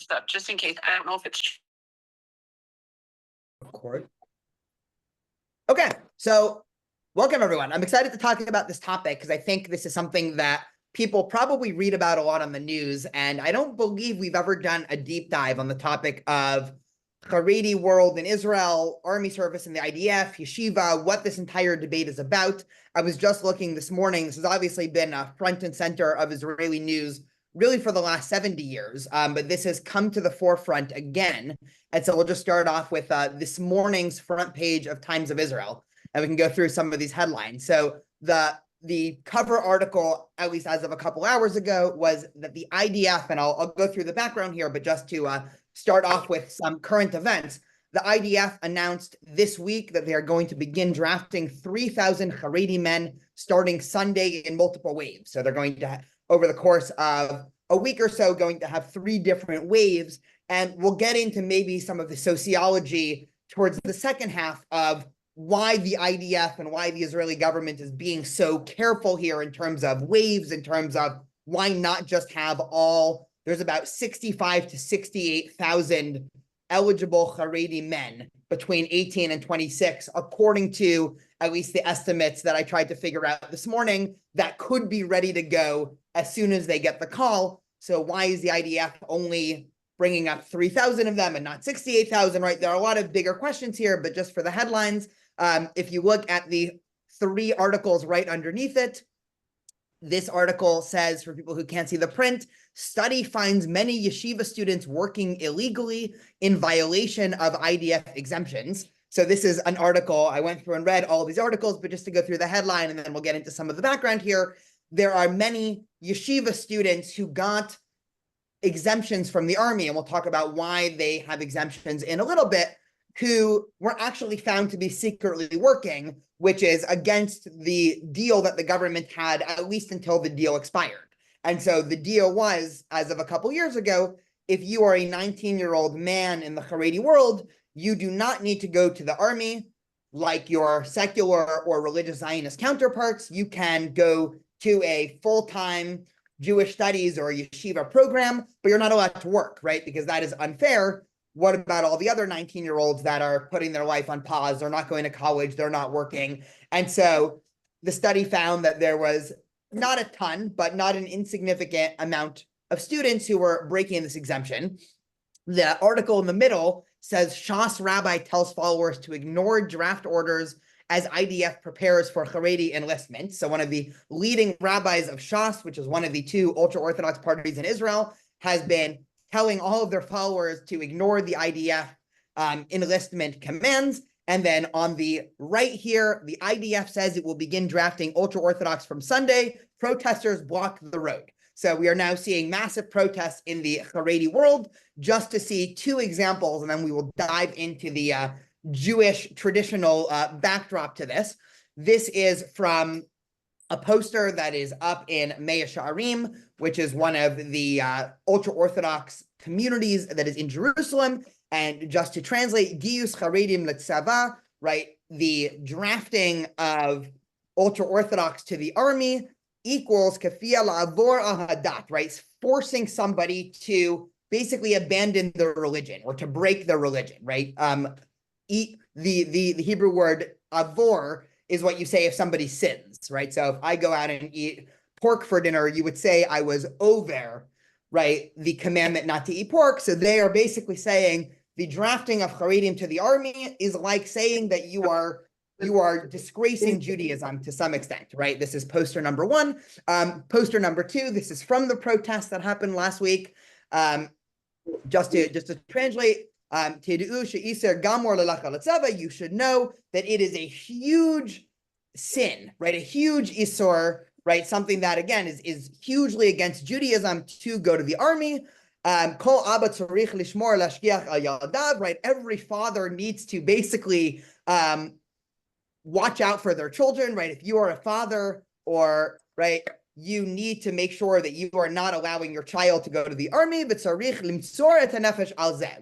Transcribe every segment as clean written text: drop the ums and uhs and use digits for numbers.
stuff, just in case. I don't know if it's record. Okay, so welcome everyone. I'm excited to talk about this topic because I think this is something that people probably read about a lot on the news, and I don't believe we've ever done a deep dive on the topic of Haredi world in Israel, army service in the IDF, Yeshiva, what this entire debate is about. I was just looking this morning. This has obviously been a front and center of Israeli news really for the last 70 years, but this has come to the forefront again. And so we'll just start off with this morning's front page of Times of Israel, and we can go through some of these headlines. So the cover article, at least as of a couple hours ago, was that the IDF, and I'll go through the background here, but just to start off with some current events, the IDF announced this week that they are going to begin drafting 3,000 Haredi men starting Sunday in multiple waves. So they're going to, over the course of a week or so, going to have 3 different waves. And we'll get into maybe some of the sociology towards the second half of why the IDF and why the Israeli government is being so careful here in terms of waves, in terms of why not just have all, there's about 65 to 68,000 eligible Haredi men between 18 and 26, according to at least the estimates that I tried to figure out this morning, that could be ready to go as soon as they get the call. So why is the IDF only bringing up 3,000 of them and not 68,000, right? There are a lot of bigger questions here, but just for the headlines, if you look at the 3 articles right underneath it, this article says, for people who can't see the print, study finds many yeshiva students working illegally in violation of IDF exemptions. So this is an article, I went through and read all of these articles, but just to go through the headline, and then we'll get into some of the background here. There are many yeshiva students who got exemptions from the army, and we'll talk about why they have exemptions in a little bit, who were actually found to be secretly working, which is against the deal that the government had, at least until the deal expired. And so the deal was, as of a couple years ago, if you are a 19-year-old man in the Haredi world, you do not need to go to the army like your secular or religious Zionist counterparts. You can go to a full-time Jewish studies or yeshiva program, but you're not allowed to work, right? Because that is unfair. What about all the other 19-year-olds that are putting their life on pause? They're not going to college, they're not working. And so the study found that there was not a ton, but not an insignificant amount of students who were breaking this exemption. The article in the middle says, Shas rabbi tells followers to ignore draft orders as IDF prepares for Haredi enlistment. So one of the leading rabbis of Shas, which is one of the 2 ultra-Orthodox parties in Israel, has been telling all of their followers to ignore the IDF enlistment commands. And then on the right here, the IDF says it will begin drafting ultra-Orthodox from Sunday. Protesters block the road. So we are now seeing massive protests in the Haredi world, just to see 2 examples, and then we will dive into the Jewish traditional backdrop to this. This is from a poster that is up in Mea Sha'arim, which is one of the ultra-Orthodox communities that is in Jerusalem. And just to translate, Giyus Haredim L'Tzava, right? The drafting of ultra-Orthodox to the army equals kafia la'avor ahadat, right? Forcing somebody to basically abandon their religion or to break their religion, right? The Hebrew word avor is what you say if somebody sins, right? So if I go out and eat pork for dinner, you would say I was over, right? The commandment not to eat pork. So they are basically saying the drafting of Haredim to the army is like saying that you are disgracing Judaism to some extent, right? This is poster number 1. Poster number 2, this is from the protest that happened last week. Just to translate, you should know that it is a huge sin, right? A huge isur, right? Something that, again, is hugely against Judaism to go to the army. Right? Every father needs to basically watch out for their children, right? If you are a father, or right, you need to make sure that you are not allowing your child to go to the army. But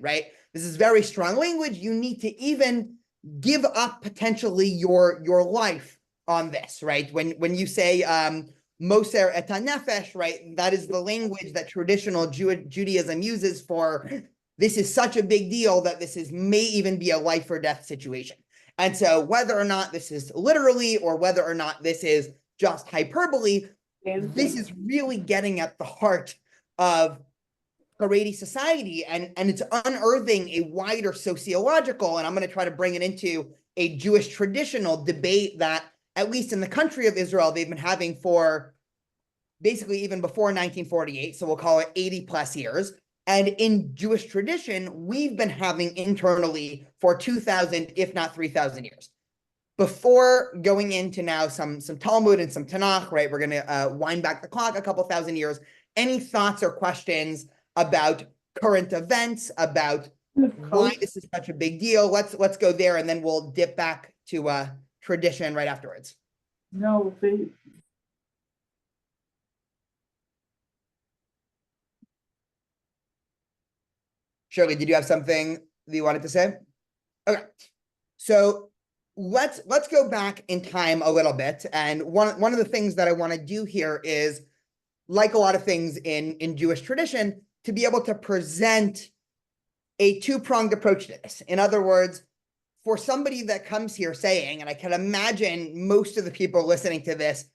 right? This is very strong language. You need to even give up potentially your life on this, right? When you say Moser et hanefesh, right? That is the language that traditional Judaism uses for this is such a big deal that may even be a life or death situation. And so whether or not this is literally or whether or not this is just hyperbole, this is really getting at the heart of Haredi society, and it's unearthing a wider sociological, and I'm going to try to bring it into a Jewish traditional debate that, at least in the country of Israel, they've been having for basically even before 1948, so we'll call it 80 plus years. And in Jewish tradition, we've been having internally for 2,000, if not 3,000 years. Before going into now some Talmud and some Tanakh, right? We're going to wind back the clock a couple thousand years. Any thoughts or questions about current events, about why this is such a big deal? Let's go there, and then we'll dip back to tradition right afterwards. No, Shirley, did you have something that you wanted to say? Okay, so let's go back in time a little bit, and one of the things that I want to do here is, like a lot of things in Jewish tradition, to be able to present a two-pronged approach to this. In other words, for somebody that comes here saying, and I can imagine most of the people listening to this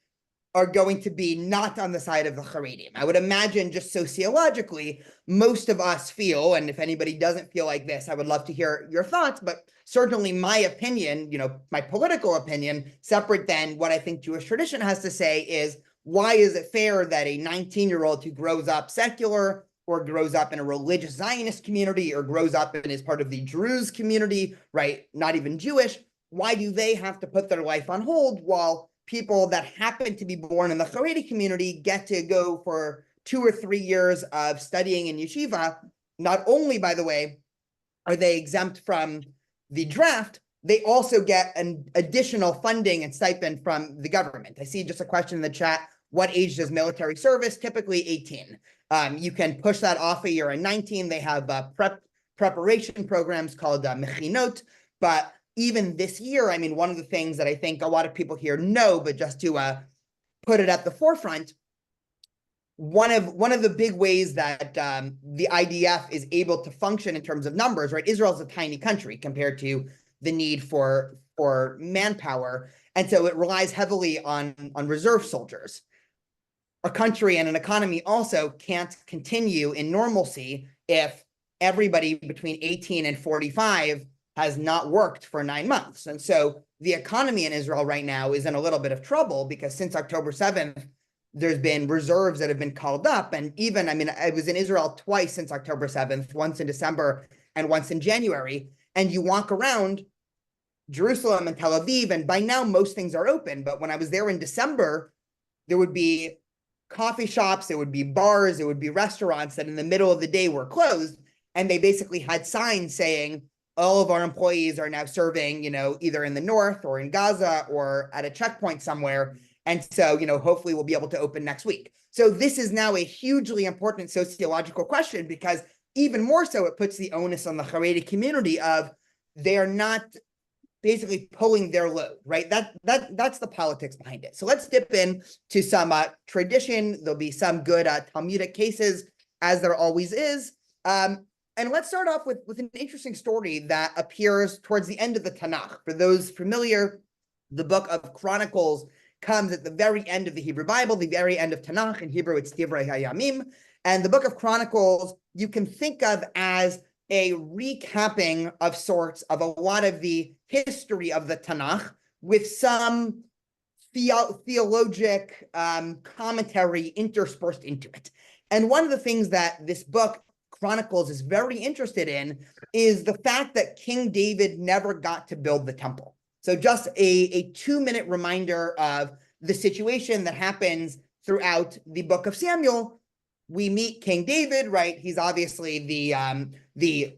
are going to be not on the side of the Haredim. I would imagine just sociologically, most of us feel, and if anybody doesn't feel like this, I would love to hear your thoughts, but certainly my opinion, my political opinion, separate than what I think Jewish tradition has to say, is why is it fair that a 19-year-old who grows up secular or grows up in a religious Zionist community or grows up and is part of the Druze community, right, not even Jewish, why do they have to put their life on hold while people that happen to be born in the Haredi community get to go for 2 or 3 years of studying in yeshiva? Not only, by the way, are they exempt from the draft, they also get an additional funding and stipend from the government. I see just a question in the chat. What age does military service? Typically 18. You can push that off a year at 19. They have preparation programs called mechinot, but even this year, I mean, one of the things that I think a lot of people here know, but just to put it at the forefront, one of the big ways that the IDF is able to function in terms of numbers, right? Israel's a tiny country compared to the need for manpower, and so it relies heavily on reserve soldiers. A country and an economy also can't continue in normalcy if everybody between 18 and 45 has not worked for 9 months. And so the economy in Israel right now is in a little bit of trouble because since October 7th, there's been reserves that have been called up. And even, I mean, I was in Israel twice since October 7th, once in December and once in January. And you walk around Jerusalem and Tel Aviv, and by now most things are open. But when I was there in December, there would be coffee shops, there would be bars, there would be restaurants that in the middle of the day were closed. And they basically had signs saying, all of our employees are now serving, either in the north or in Gaza or at a checkpoint somewhere. And so, hopefully we'll be able to open next week. So this is now a hugely important sociological question because even more so, it puts the onus on the Haredi community of they're not basically pulling their load, right? That's the politics behind it. So let's dip in to some tradition. There'll be some good Talmudic cases, as there always is. And let's start off with an interesting story that appears towards the end of the Tanakh. For those familiar, the book of Chronicles comes at the very end of the Hebrew Bible, the very end of Tanakh. In Hebrew, it's Divrei Hayamim. And the book of Chronicles, you can think of as a recapping of sorts of a lot of the history of the Tanakh with some theologic commentary interspersed into it. And one of the things that this book Chronicles is very interested in is the fact that King David never got to build the temple. So just a 2-minute reminder of the situation that happens throughout the book of Samuel. We meet King David, right? He's obviously the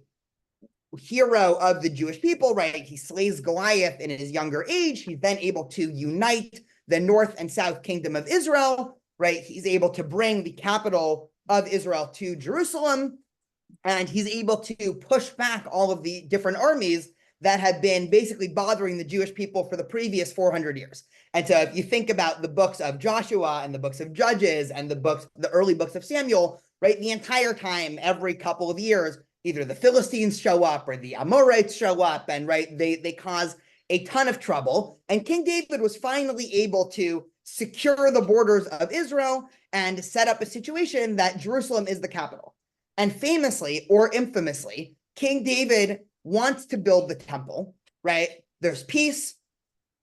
hero of the Jewish people, right? He slays Goliath in his younger age. He's then able to unite the north and south kingdom of Israel, right? He's able to bring the capital of Israel to Jerusalem, and he's able to push back all of the different armies that had been basically bothering the Jewish people for the previous 400 years. And so if you think about the books of Joshua and the books of Judges and the early books of Samuel, right, the entire time, every couple of years, either the Philistines show up or the Amorites show up, and right, they cause a ton of trouble. And King David was finally able to secure the borders of Israel and set up a situation that Jerusalem is the capital. And famously or infamously, King David wants to build the temple, right? There's peace.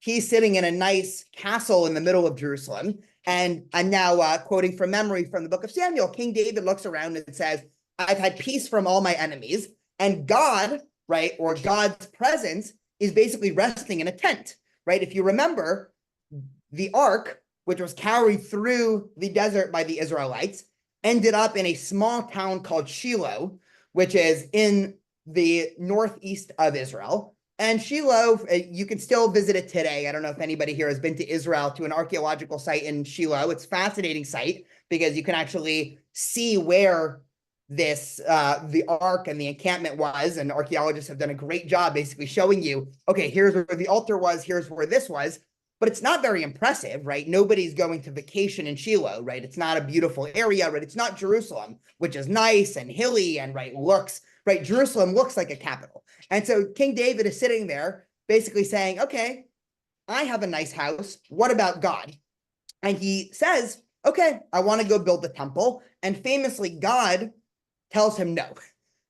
He's sitting in a nice castle in the middle of Jerusalem. And I'm now quoting from memory from the book of Samuel. King David looks around and says, I've had peace from all my enemies. And God, right, or God's presence is basically resting in a tent, right? If you remember, the ark, which was carried through the desert by the Israelites, ended up in a small town called Shiloh, which is in the northeast of Israel. And Shiloh, you can still visit it today. I don't know if anybody here has been to Israel, to an archaeological site in Shiloh. It's a fascinating site because you can actually see where the ark and the encampment was, and archaeologists have done a great job basically showing you, okay, here's where the altar was, here's where this was, but it's not very impressive, right? Nobody's going to vacation in Shiloh, right? It's not a beautiful area, right? It's not Jerusalem, which is nice and hilly and right, Jerusalem looks like a capital. And so King David is sitting there basically saying, okay, I have a nice house. What about God? And he says, okay, I want to go build the temple. And famously, God tells him no.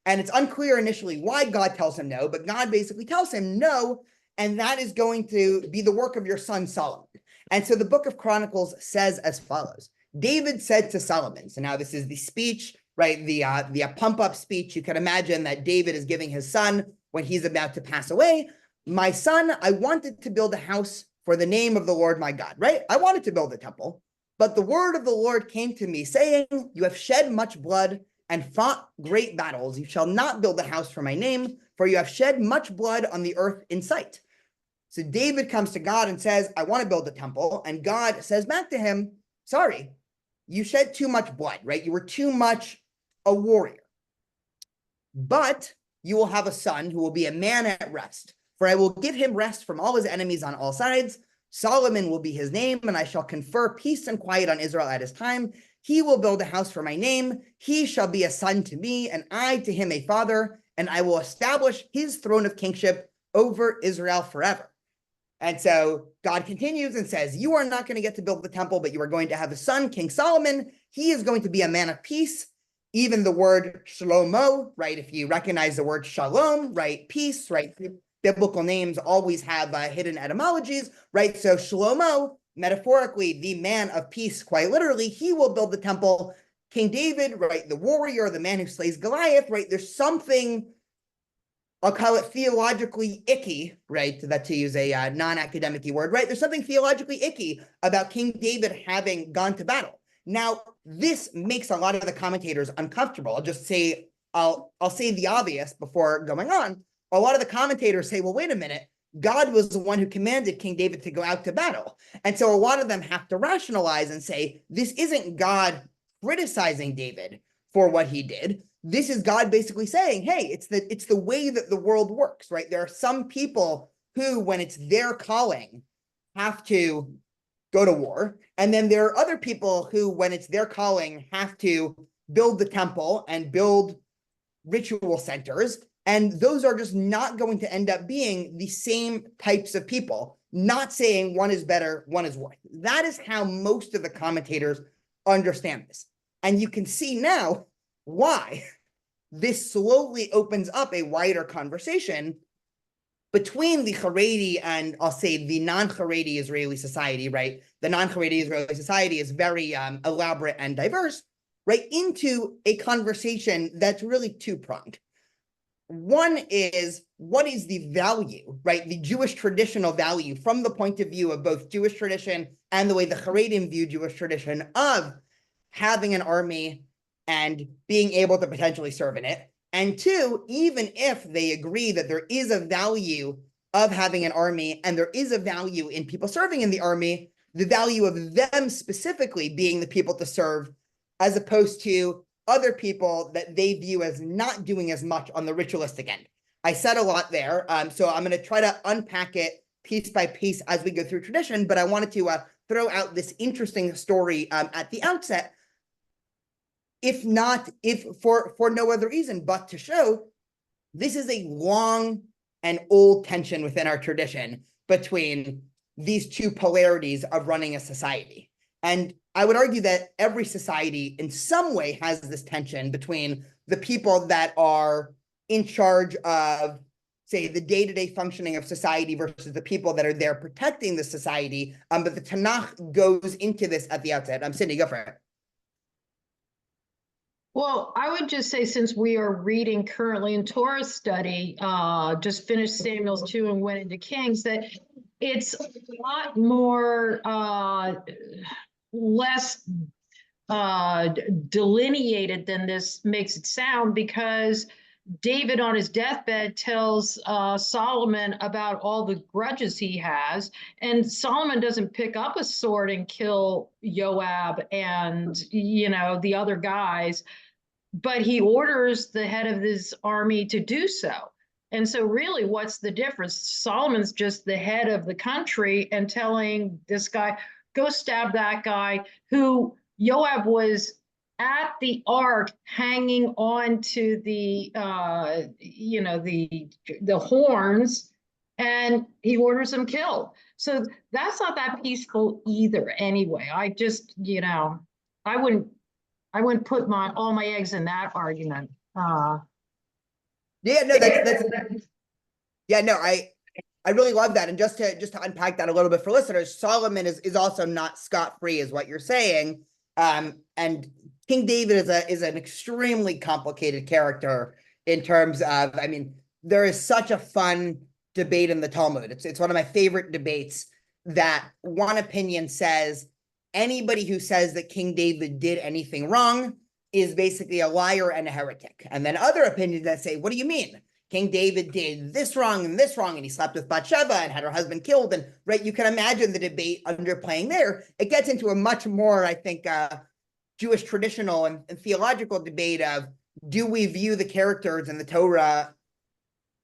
And it's unclear initially why God tells him no, but God basically tells him no, and that is going to be the work of your son Solomon. And so the book of Chronicles says as follows. David said to Solomon, so now this is the speech, right? The pump-up speech. You can imagine that David is giving his son when he's about to pass away. My son, I wanted to build a house for the name of the Lord my God, right? I wanted to build a temple, but the word of the Lord came to me saying, you have shed much blood and fought great battles. You shall not build a house for my name, for you have shed much blood on the earth in sight. So David comes to God and says, I want to build a temple. And God says back to him, sorry, you shed too much blood, right? You were too much a warrior. But you will have a son who will be a man at rest, for I will give him rest from all his enemies on all sides. Solomon will be his name, and I shall confer peace and quiet on Israel at his time. He will build a house for my name. He shall be a son to me, and I to him a father, and I will establish his throne of kingship over Israel forever. And so God continues and says, you are not going to get to build the temple, but you are going to have a son, King Solomon. He is going to be a man of peace. Even the word Shlomo, right? If you recognize the word shalom, right? Peace, right? Biblical names always have hidden etymologies, right? So Shlomo, metaphorically, the man of peace, quite literally, he will build the temple. King David, right? The warrior, the man who slays Goliath, right? There's something, I'll call it theologically icky, right? That to use a non-academic word, right? There's something theologically icky about King David having gone to battle. Now, this makes a lot of the commentators uncomfortable. I'll say the obvious before going on. A lot of the commentators say, well, wait a minute. God was the one who commanded King David to go out to battle. And so a lot of them have to rationalize and say, this isn't God criticizing David for what he did. This is God basically saying, hey, it's the way that the world works, right? There are some people who, when it's their calling, have to go to war. And then there are other people who, when it's their calling, have to build the temple and build ritual centers. And those are just not going to end up being the same types of people, not saying one is better, one is worse. That is how most of the commentators understand this. And you can see now why this slowly opens up a wider conversation between the Haredi and, I'll say, the non-Haredi Israeli society, right? The non-Haredi Israeli society is very elaborate and diverse, right? Into a conversation that's really two-pronged. One is, what is the value, right? The Jewish traditional value from the point of view of both Jewish tradition and the way the Haredim view Jewish tradition of having an army and being able to potentially serve in it. And two, even if they agree that there is a value of having an army and there is a value in people serving in the army, the value of them specifically being the people to serve, as opposed to other people that they view as not doing as much on the ritualistic end. I said a lot there, so I'm going to try to unpack it piece by piece as we go through tradition, but I wanted to throw out this interesting story at the outset, if for no other reason but to show this is a long and old tension within our tradition between these two polarities of running a society. And I would argue that every society in some way has this tension between the people that are in charge of, say, the day-to-day functioning of society versus the people that are there protecting the society. But the Tanakh goes into this at the outset. Cindy, go for it. Well, I would just say, since we are reading currently in Torah study, just finished Samuel's 2 and went into Kings, that it's a lot more, less delineated than this makes it sound, because David on his deathbed tells Solomon about all the grudges he has, and Solomon doesn't pick up a sword and kill Joab and, the other guys, but he orders the head of his army to do so. And so really, what's the difference? Solomon's just the head of the country and telling this guy, go stab that guy, who Joab was at the ark hanging on to the the horns, and he orders him killed. So that's not that peaceful either anyway. I just, I wouldn't put all my eggs in that argument. Yeah, no, that's yeah, no, I really love that. And just to unpack that a little bit for listeners, Solomon is also not scot-free, is what you're saying. And King David is an extremely complicated character in terms of, I mean, there is such a fun debate in the Talmud. It's one of my favorite debates, that one opinion says anybody who says that King David did anything wrong is basically a liar and a heretic. And then other opinions that say, what do you mean? King David did this wrong, and he slept with Bathsheba and had her husband killed. And right, you can imagine the debate underplaying there. It gets into a much more, I think, Jewish traditional and theological debate of, do we view the characters in the Torah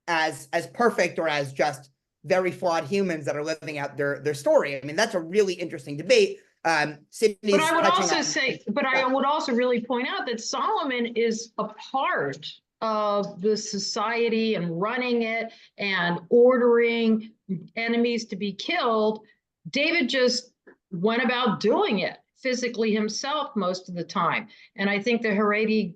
as perfect, or as just very flawed humans that are living out their story? I mean, that's a really interesting debate. But I would also really point out that Solomon is a part of the society and running it and ordering enemies to be killed. David just went about doing it physically himself most of the time. And I think the Haredi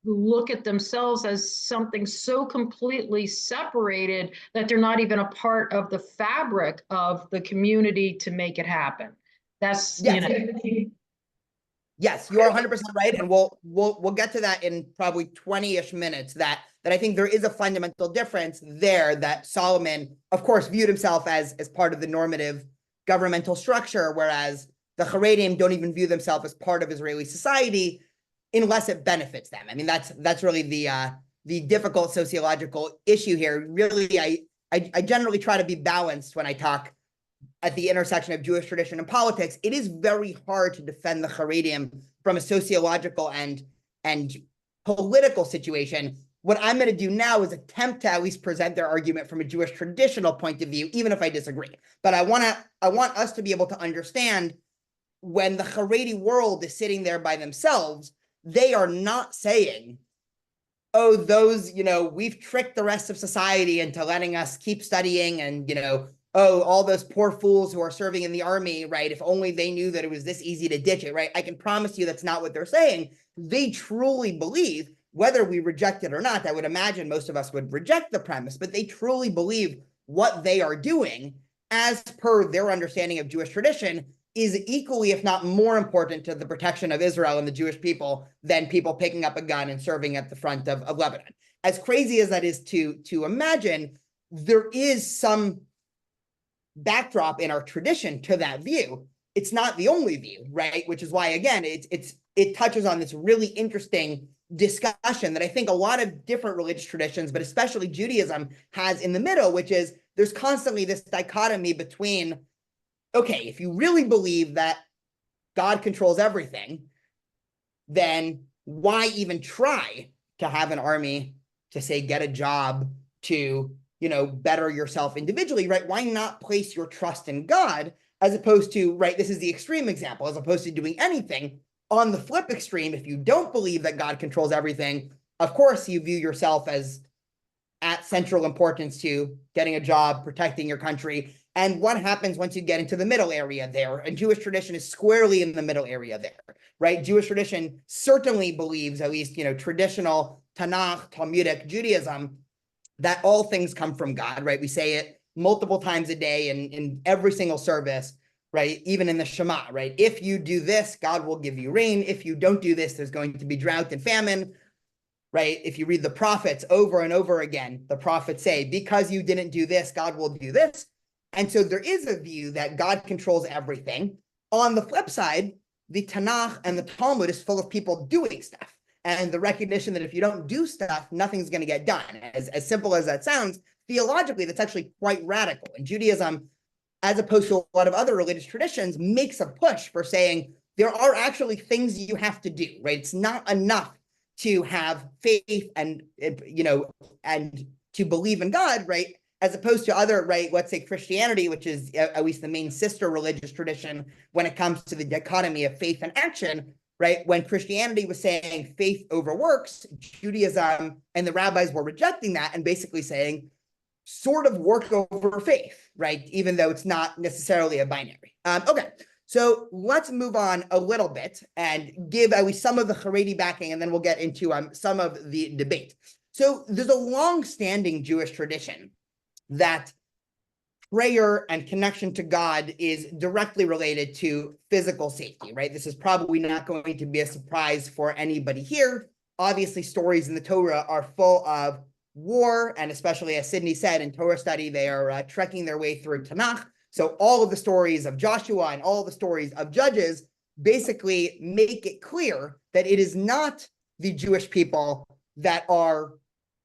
look at themselves as something so completely separated that they're not even a part of the fabric of the community to make it happen. That's, yes. Yes, you are 100% right, and we'll get to that in probably 20-ish minutes. That I think there is a fundamental difference there, that Solomon, of course, viewed himself as part of the normative governmental structure, whereas the Haredim don't even view themselves as part of Israeli society unless it benefits them. I mean, that's really the difficult sociological issue here. Really, I generally try to be balanced when I talk at the intersection of Jewish tradition and politics. It is very hard to defend the Haredim from a sociological and political situation. What I'm going to do now is attempt to at least present their argument from a Jewish traditional point of view, even if I disagree. But I want us to be able to understand, when the Haredi world is sitting there by themselves, they are not saying, oh, those, we've tricked the rest of society into letting us keep studying, and, oh, all those poor fools who are serving in the army, right? If only they knew that it was this easy to ditch it, right? I can promise you that's not what they're saying. They truly believe, whether we reject it or not, I would imagine most of us would reject the premise, but they truly believe what they are doing, as per their understanding of Jewish tradition, is equally, if not more important to the protection of Israel and the Jewish people than people picking up a gun and serving at the front of Lebanon. As crazy as that is to imagine, there is some backdrop in our tradition to that view. It's not the only view, right? Which is why, again, it touches on this really interesting discussion that I think a lot of different religious traditions, but especially Judaism, has in the middle, which is there's constantly this dichotomy between, okay, if you really believe that God controls everything, then why even try to have an army to, say, get a job to, better yourself individually, right? Why not place your trust in God as opposed to, right, this is the extreme example, as opposed to doing anything. On the flip extreme, if you don't believe that God controls everything, of course, you view yourself as at central importance to getting a job, protecting your country. And what happens once you get into the middle area there? And Jewish tradition is squarely in the middle area there, right? Jewish tradition certainly believes, at least, traditional Tanakh, Talmudic Judaism, that all things come from God, right? We say it multiple times a day in every single service, right? Even in the Shema, right? If you do this, God will give you rain. If you don't do this, there's going to be drought and famine, right? If you read the prophets over and over again, the prophets say, because you didn't do this, God will do this. And so there is a view that God controls everything. On the flip side, the Tanakh and the Talmud is full of people doing stuff. And the recognition that if you don't do stuff, nothing's going to get done. As simple as that sounds, theologically, that's actually quite radical. And Judaism, as opposed to a lot of other religious traditions, makes a push for saying there are actually things you have to do, right? It's not enough to have faith and to believe in God, right? As opposed to other, right, let's say Christianity, which is at least the main sister religious tradition when it comes to the dichotomy of faith and action, right? When Christianity was saying faith over works, Judaism and the rabbis were rejecting that and basically saying sort of work over faith, right? Even though it's not necessarily a binary. Okay. So let's move on a little bit and give at least some of the Haredi backing, and then we'll get into some of the debate. So there's a long-standing Jewish tradition that prayer and connection to God is directly related to physical safety, right? This is probably not going to be a surprise for anybody here. Obviously, stories in the Torah are full of war, and especially, as Sydney said, in Torah study, they are trekking their way through Tanakh. So all of the stories of Joshua and all the stories of Judges basically make it clear that it is not the Jewish people that are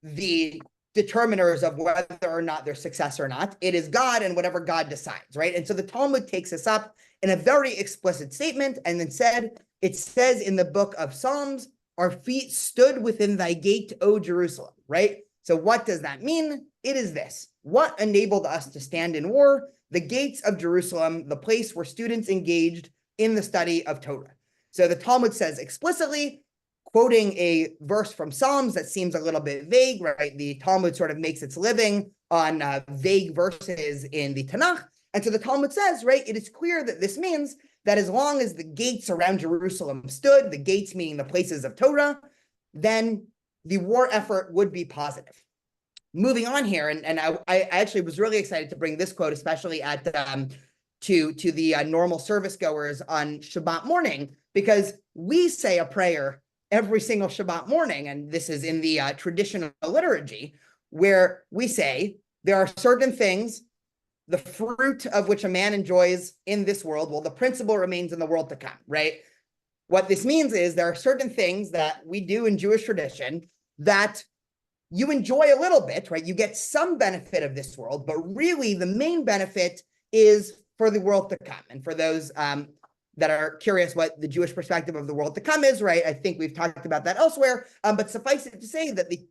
the determiners of whether or not there's success or not. It is God and whatever God decides, right? And so the Talmud takes this up in a very explicit statement and then it says in the book of Psalms, our feet stood within thy gate, O Jerusalem, right? So what does that mean? It is this. What enabled us to stand in war? The gates of Jerusalem, the place where students engaged in the study of Torah. So the Talmud says explicitly, quoting a verse from Psalms that seems a little bit vague, right? The Talmud sort of makes its living on vague verses in the Tanakh. And so the Talmud says, right, it is clear that this means that as long as the gates around Jerusalem stood, the gates meaning the places of Torah, then the war effort would be positive. Moving on here, and I actually was really excited to bring this quote, especially at to the normal service goers on Shabbat morning, because we say a prayer every single Shabbat morning, and this is in the traditional liturgy, where we say there are certain things, the fruit of which a man enjoys in this world, well, the principle remains in the world to come, right? What this means is there are certain things that we do in Jewish tradition that you enjoy a little bit, right? You get some benefit of this world, but really the main benefit is for the world to come. And for those that are curious what the Jewish perspective of the world to come is, right? I think we've talked about that elsewhere, but suffice it to say that the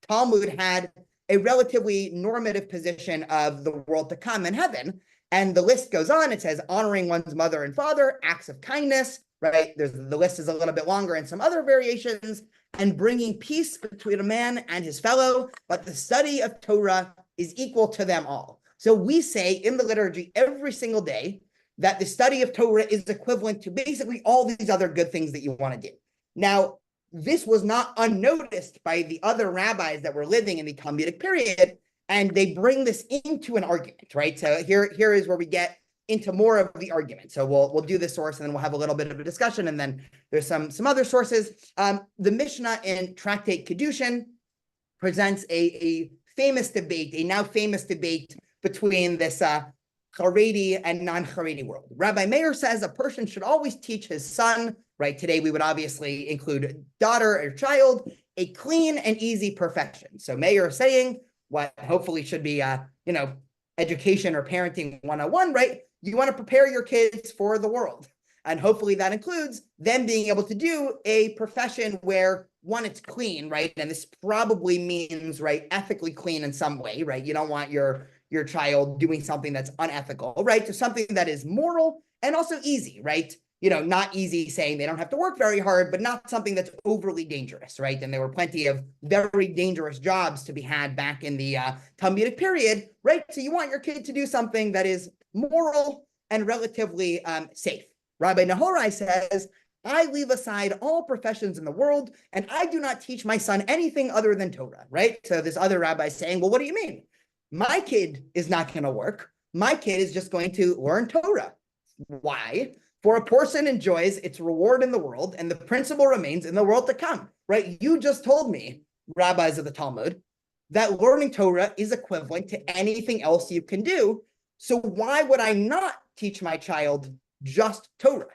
Talmud had a relatively normative position of the world to come in heaven. And the list goes on. It says honoring one's mother and father, acts of kindness, right? The list is a little bit longer and some other variations, and bringing peace between a man and his fellow, but the study of Torah is equal to them all. So we say in the liturgy every single day that the study of Torah is equivalent to basically all these other good things that you want to do. Now, this was not unnoticed by the other rabbis that were living in the Talmudic period, and they bring this into an argument, right? So here is where we get into more of the argument. So we'll do this source, and then we'll have a little bit of a discussion, and then there's some other sources. The Mishnah in Tractate Kedushin presents a famous debate, a now famous debate between this Haredi and non-Haredi world. Rabbi Meir says a person should always teach his son, right? Today we would obviously include daughter or child, a clean and easy perfection. So Meir is saying what hopefully should be education or parenting 101, right? You want to prepare your kids for the world. And hopefully that includes them being able to do a profession where, one, it's clean, right? And this probably means, right, ethically clean in some way, right? You don't want your child doing something that's unethical, right? So something that is moral and also easy, right? Not easy saying they don't have to work very hard, but not something that's overly dangerous, right? And there were plenty of very dangerous jobs to be had back in the Talmudic period, right? So you want your kid to do something that is moral and relatively safe. Rabbi Nehorai says, I leave aside all professions in the world, and I do not teach my son anything other than Torah, right? So this other rabbi is saying, well, what do you mean? My kid is not going to work. My kid is just going to learn Torah. Why? For a person enjoys its reward in the world, and the principle remains in the world to come, right? You just told me, rabbis of the Talmud, that learning Torah is equivalent to anything else you can do. So why would I not teach my child just Torah?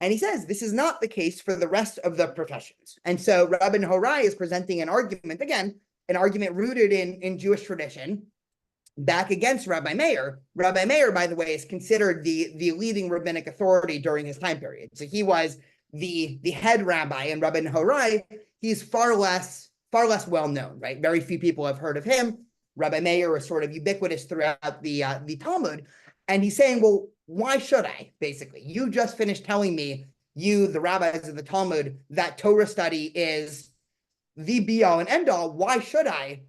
And he says this is not the case for the rest of the professions. And so Rabbi Nehorai is presenting an argument, again, an argument rooted in Jewish tradition, back against Rabbi Meir. Rabbi Meir, by the way, is considered the leading rabbinic authority during his time period. So he was the head rabbi, and Rabbi Nehorai, he's far less well known, right? Very few people have heard of him. Rabbi Meir is sort of ubiquitous throughout the Talmud, and he's saying, well, why should I? Basically, you just finished telling me, you, the rabbis of the Talmud, that Torah study is the be-all and end-all. Why should I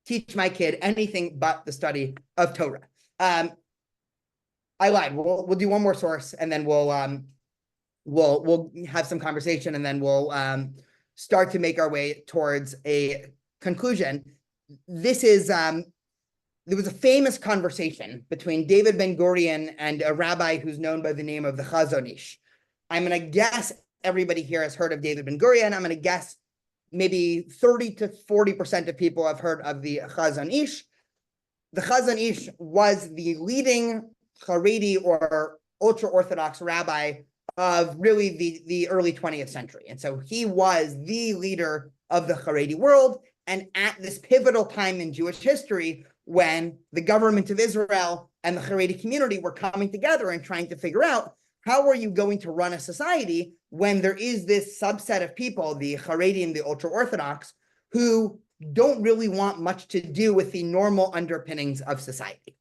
teach my kid anything but the study of Torah? I lied. We'll do one more source, and then we'll have some conversation, and then we'll start to make our way towards a conclusion. This is there was a famous conversation between David Ben-Gurion and a rabbi who's known by the name of the Chazon Ish. I'm going to guess everybody here has heard of David Ben-Gurion. I'm going to guess maybe 30 to 40% of people have heard of the Chazon Ish. The Chazon Ish was the leading Haredi or ultra-Orthodox rabbi of really the early 20th century. And so he was the leader of the Haredi world. And at this pivotal time in Jewish history, when the government of Israel and the Haredi community were coming together and trying to figure out, how are you going to run a society when there is this subset of people, the Haredi and the ultra-Orthodox, who don't really want much to do with the normal underpinnings of society?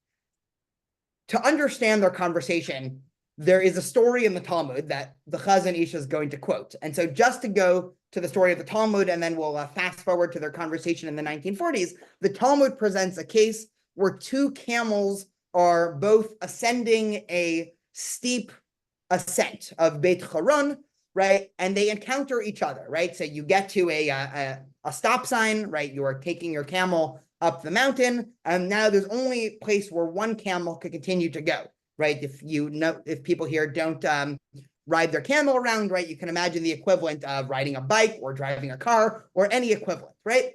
To understand their conversation, there is a story in the Talmud that the Chazon Ish is going to quote. And so just to go to the story of the Talmud, and then we'll fast forward to their conversation in the 1940s, the Talmud presents a case where two camels are both ascending a steep ascent of Beit Charon, right? And they encounter each other, right? So you get to a stop sign, right? You are taking your camel up the mountain, and now there's only a place where one camel could continue to go, right? If people here don't ride their camel around, right, you can imagine the equivalent of riding a bike or driving a car or any equivalent, right?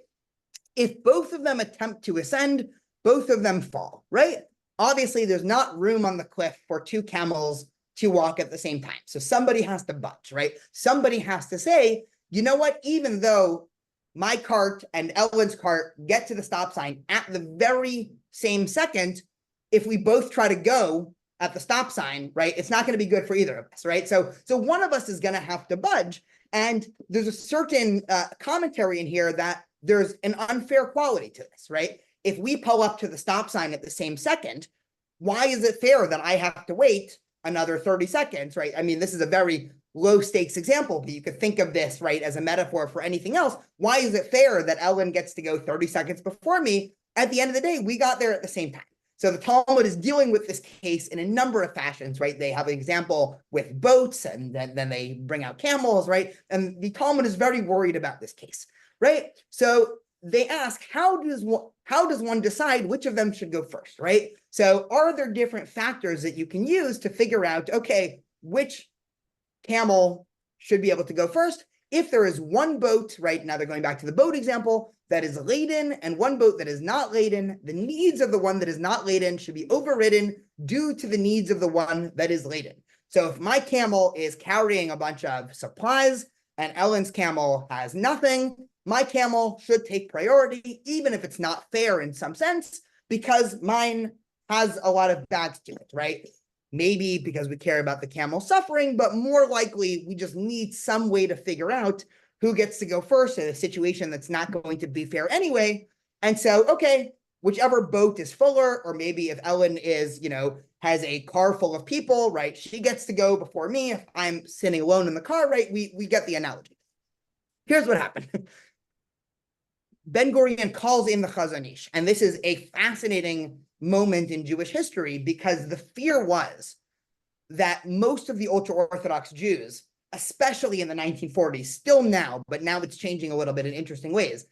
If both of them attempt to ascend, both of them fall, right? Obviously, there's not room on the cliff for two camels to walk at the same time. So somebody has to budge, right? Somebody has to say, you know what, even though my cart and Ellen's cart get to the stop sign at the very same second, if we both try to go at the stop sign, right, it's not going to be good for either of us, right? So one of us is going to have to budge. And there's a certain commentary in here that there's an unfair quality to this, right? If we pull up to the stop sign at the same second, why is it fair that I have to wait another 30 seconds, right? I mean, this is a very low stakes example, but you could think of this, right, as a metaphor for anything else. Why is it fair that Ellen gets to go 30 seconds before me? At the end of the day, we got there at the same time. So the Talmud is dealing with this case in a number of fashions, right? They have an example with boats, and then they bring out camels, right? And the Talmud is very worried about this case, right? So they ask, how does one decide which of them should go first, right? So are there different factors that you can use to figure out, okay, which camel should be able to go first? If there is one boat, right, now they're going back to the boat example, that is laden and one boat that is not laden, the needs of the one that is not laden should be overridden due to the needs of the one that is laden. So if my camel is carrying a bunch of supplies and Ellen's camel has nothing, my camel should take priority, even if it's not fair in some sense, because mine has a lot of bags to it, right? maybe because we care about the camel suffering, but more likely we just need some way to figure out who gets to go first in a situation that's not going to be fair anyway. And so, okay, whichever boat is fuller, or maybe if Ellen is, has a car full of people, right, she gets to go before me. If I'm sitting alone in the car, right, we get the analogy. Here's what happened. Ben Gurion calls in the Chazon Ish, and this is a fascinating moment in Jewish history because the fear was that most of the ultra-Orthodox Jews, especially in the 1940s, still now, but now it's changing a little bit in interesting ways,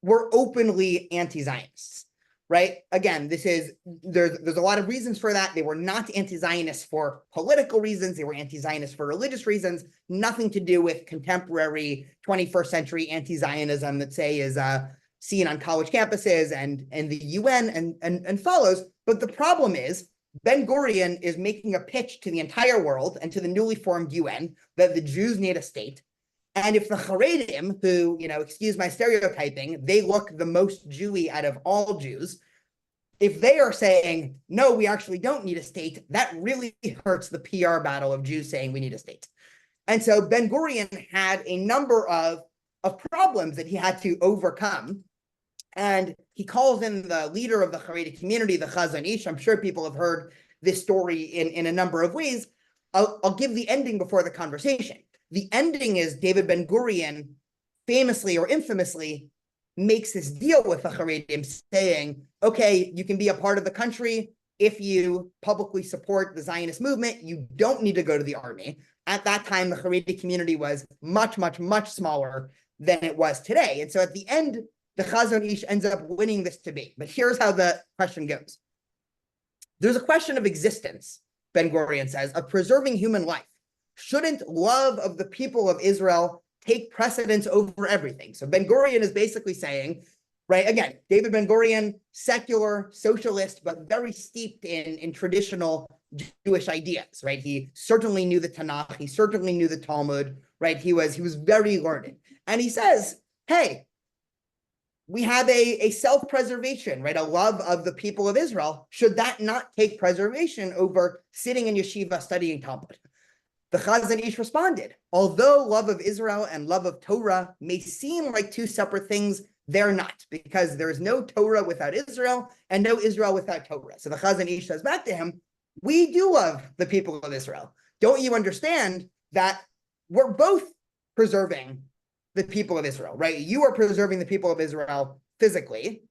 were openly anti-Zionists, right? Again, there's a lot of reasons for that. They were not anti-Zionists for political reasons. They were anti-Zionists for religious reasons, nothing to do with contemporary 21st century anti-Zionism that, say, is seen on college campuses and the UN and follows. But the problem is Ben Gurion is making a pitch to the entire world and to the newly formed UN that the Jews need a state. And if the Haredim, who, excuse my stereotyping, they look the most Jewy out of all Jews, if they are saying, no, we actually don't need a state, that really hurts the PR battle of Jews saying we need a state. And so Ben Gurion had a number of problems that he had to overcome. And he calls in the leader of the Haredi community, the Chazon Ish. I'm sure people have heard this story in a number of ways. I'll give the ending before the conversation. The ending is David Ben Gurion famously or infamously makes this deal with the Haredim saying, okay, you can be a part of the country if you publicly support the Zionist movement. You don't need to go to the army. At that time, the Haredi community was much, much, much smaller than it was today. And so at the end, the Chazon Ish ends up winning this debate. But here's how the question goes. There's a question of existence, Ben Gurion says, of preserving human life. Shouldn't love of the people of Israel take precedence over everything? So Ben Gurion is basically saying, right, again, David Ben Gurion, secular, socialist, but very steeped in traditional Jewish ideas, right? He certainly knew the Tanakh, he certainly knew the Talmud, right? He was very learned. And he says, hey, we have a self-preservation, right? A love of the people of Israel. Should that not take preservation over sitting in yeshiva studying Talmud? The Chazon Ish responded, although love of Israel and love of Torah may seem like two separate things, they're not, because there is no Torah without Israel and no Israel without Torah. So the Chazon Ish says back to him, we do love the people of Israel. Don't you understand that we're both preserving the people of Israel, right? You are preserving the people of Israel physically.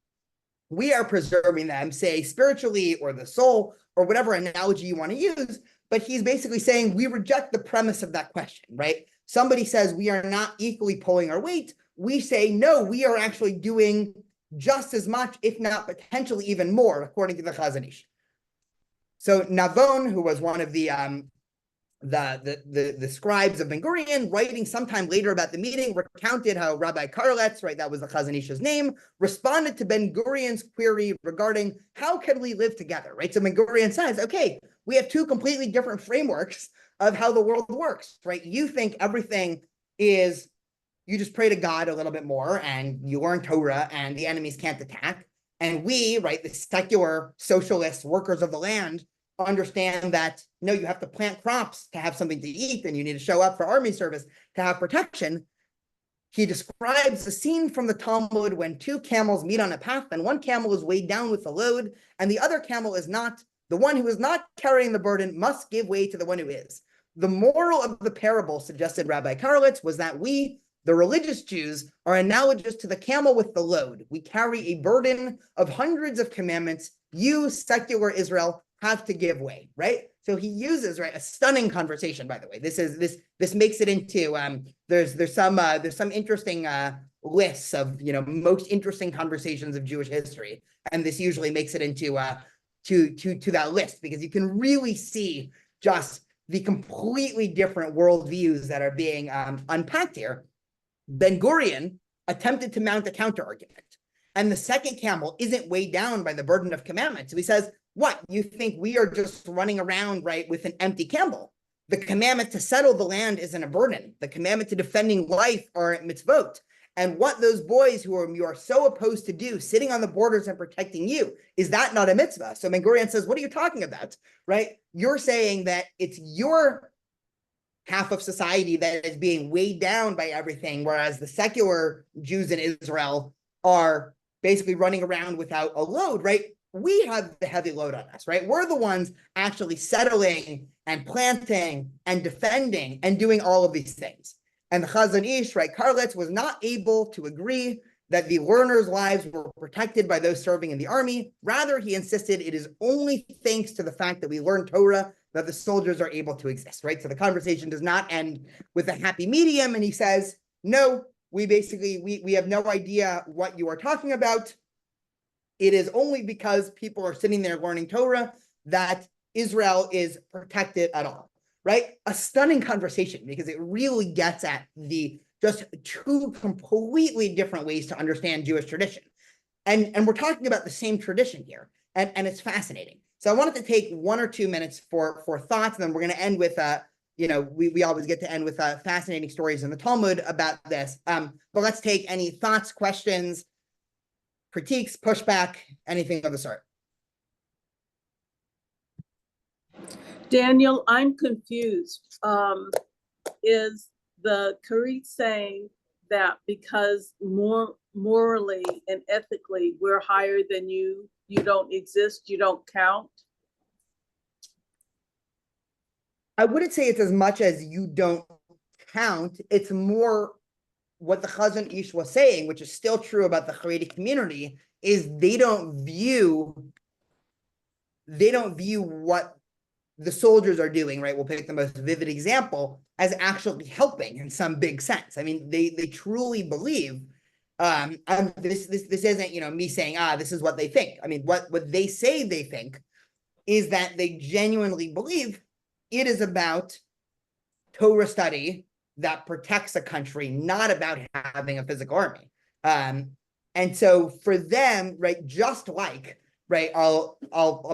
We are preserving them, say, spiritually or the soul or whatever analogy you want to use. But he's basically saying we reject the premise of that question, right? Somebody says we are not equally pulling our weight. We say, no, we are actually doing just as much, if not potentially even more, according to the Chazon Ish. So Navon, who was one of the scribes of Ben Gurion, writing sometime later about the meeting, recounted how Rabbi Karletz, right, that was the Chazon Ish's name, responded to Ben Gurion's query regarding how can we live together, right? So Ben Gurion says, okay, we have two completely different frameworks of how the world works, right? You think everything is, you just pray to God a little bit more and you learn Torah and the enemies can't attack. And we, right, the secular socialist workers of the land, understand that, no, you have to plant crops to have something to eat and you need to show up for army service to have protection. He describes the scene from the Talmud when two camels meet on a path and one camel is weighed down with the load and the other camel is not. The one who is not carrying the burden must give way to the one who is. The moral of the parable, suggested Rabbi Karletz, was that we, the religious Jews, are analogous to the camel with the load. We carry a burden of hundreds of commandments. You, secular Israel, have to give way, right? So he uses, right, a stunning conversation, by the way. This makes it into there's some interesting lists of most interesting conversations of Jewish history, and this usually makes it into to that list because you can really see just the completely different worldviews that are being unpacked here. Ben Gurion attempted to mount a counter argument, and the second camel isn't weighed down by the burden of commandments. So he says, what, you think we are just running around, right, with an empty camel? The commandment to settle the land isn't a burden. The commandment to defending life are mitzvot. And what those boys who you are so opposed to do, sitting on the borders and protecting you, is that not a mitzvah? So Ben Gurion says, what are you talking about, right? You're saying that it's your half of society that is being weighed down by everything, whereas the secular Jews in Israel are basically running around without a load, right? We have the heavy load on us, right? We're the ones actually settling and planting and defending and doing all of these things. And the Chazon Ish, right, Karlitz, was not able to agree that the learners' lives were protected by those serving in the army. Rather, he insisted it is only thanks to the fact that we learn Torah that the soldiers are able to exist, right? So the conversation does not end with a happy medium. And he says, no, we have no idea what you are talking about. It is only because people are sitting there learning Torah that Israel is protected at all, right? A stunning conversation, because it really gets at the just two completely different ways to understand Jewish tradition. And we're talking about the same tradition here, and it's fascinating. So I wanted to take 1 or 2 minutes for thoughts, and then we're going to end with, we always get to end with fascinating stories in the Talmud about this. But let's take any thoughts, questions, critiques, pushback, anything of the sort. Daniel, I'm confused. Is the Karit saying that because morally and ethically we're higher than you, you don't exist, you don't count? I wouldn't say it's as much as you don't count. It's more what the Chazon Ish was saying, which is still true about the Haredi community, is they don't view what the soldiers are doing, right? We'll pick the most vivid example as actually helping in some big sense. I mean, they truly believe, this isn't, me saying, this is what they think. I mean, what they say they think is that they genuinely believe it is about Torah study that protects a country, not about having a physical army. And so for them, right, just like, right, I'll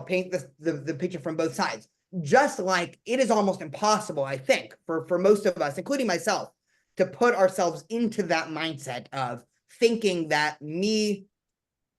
paint the picture from both sides. Just like it is almost impossible, I think, for most of us, including myself, to put ourselves into that mindset of thinking that me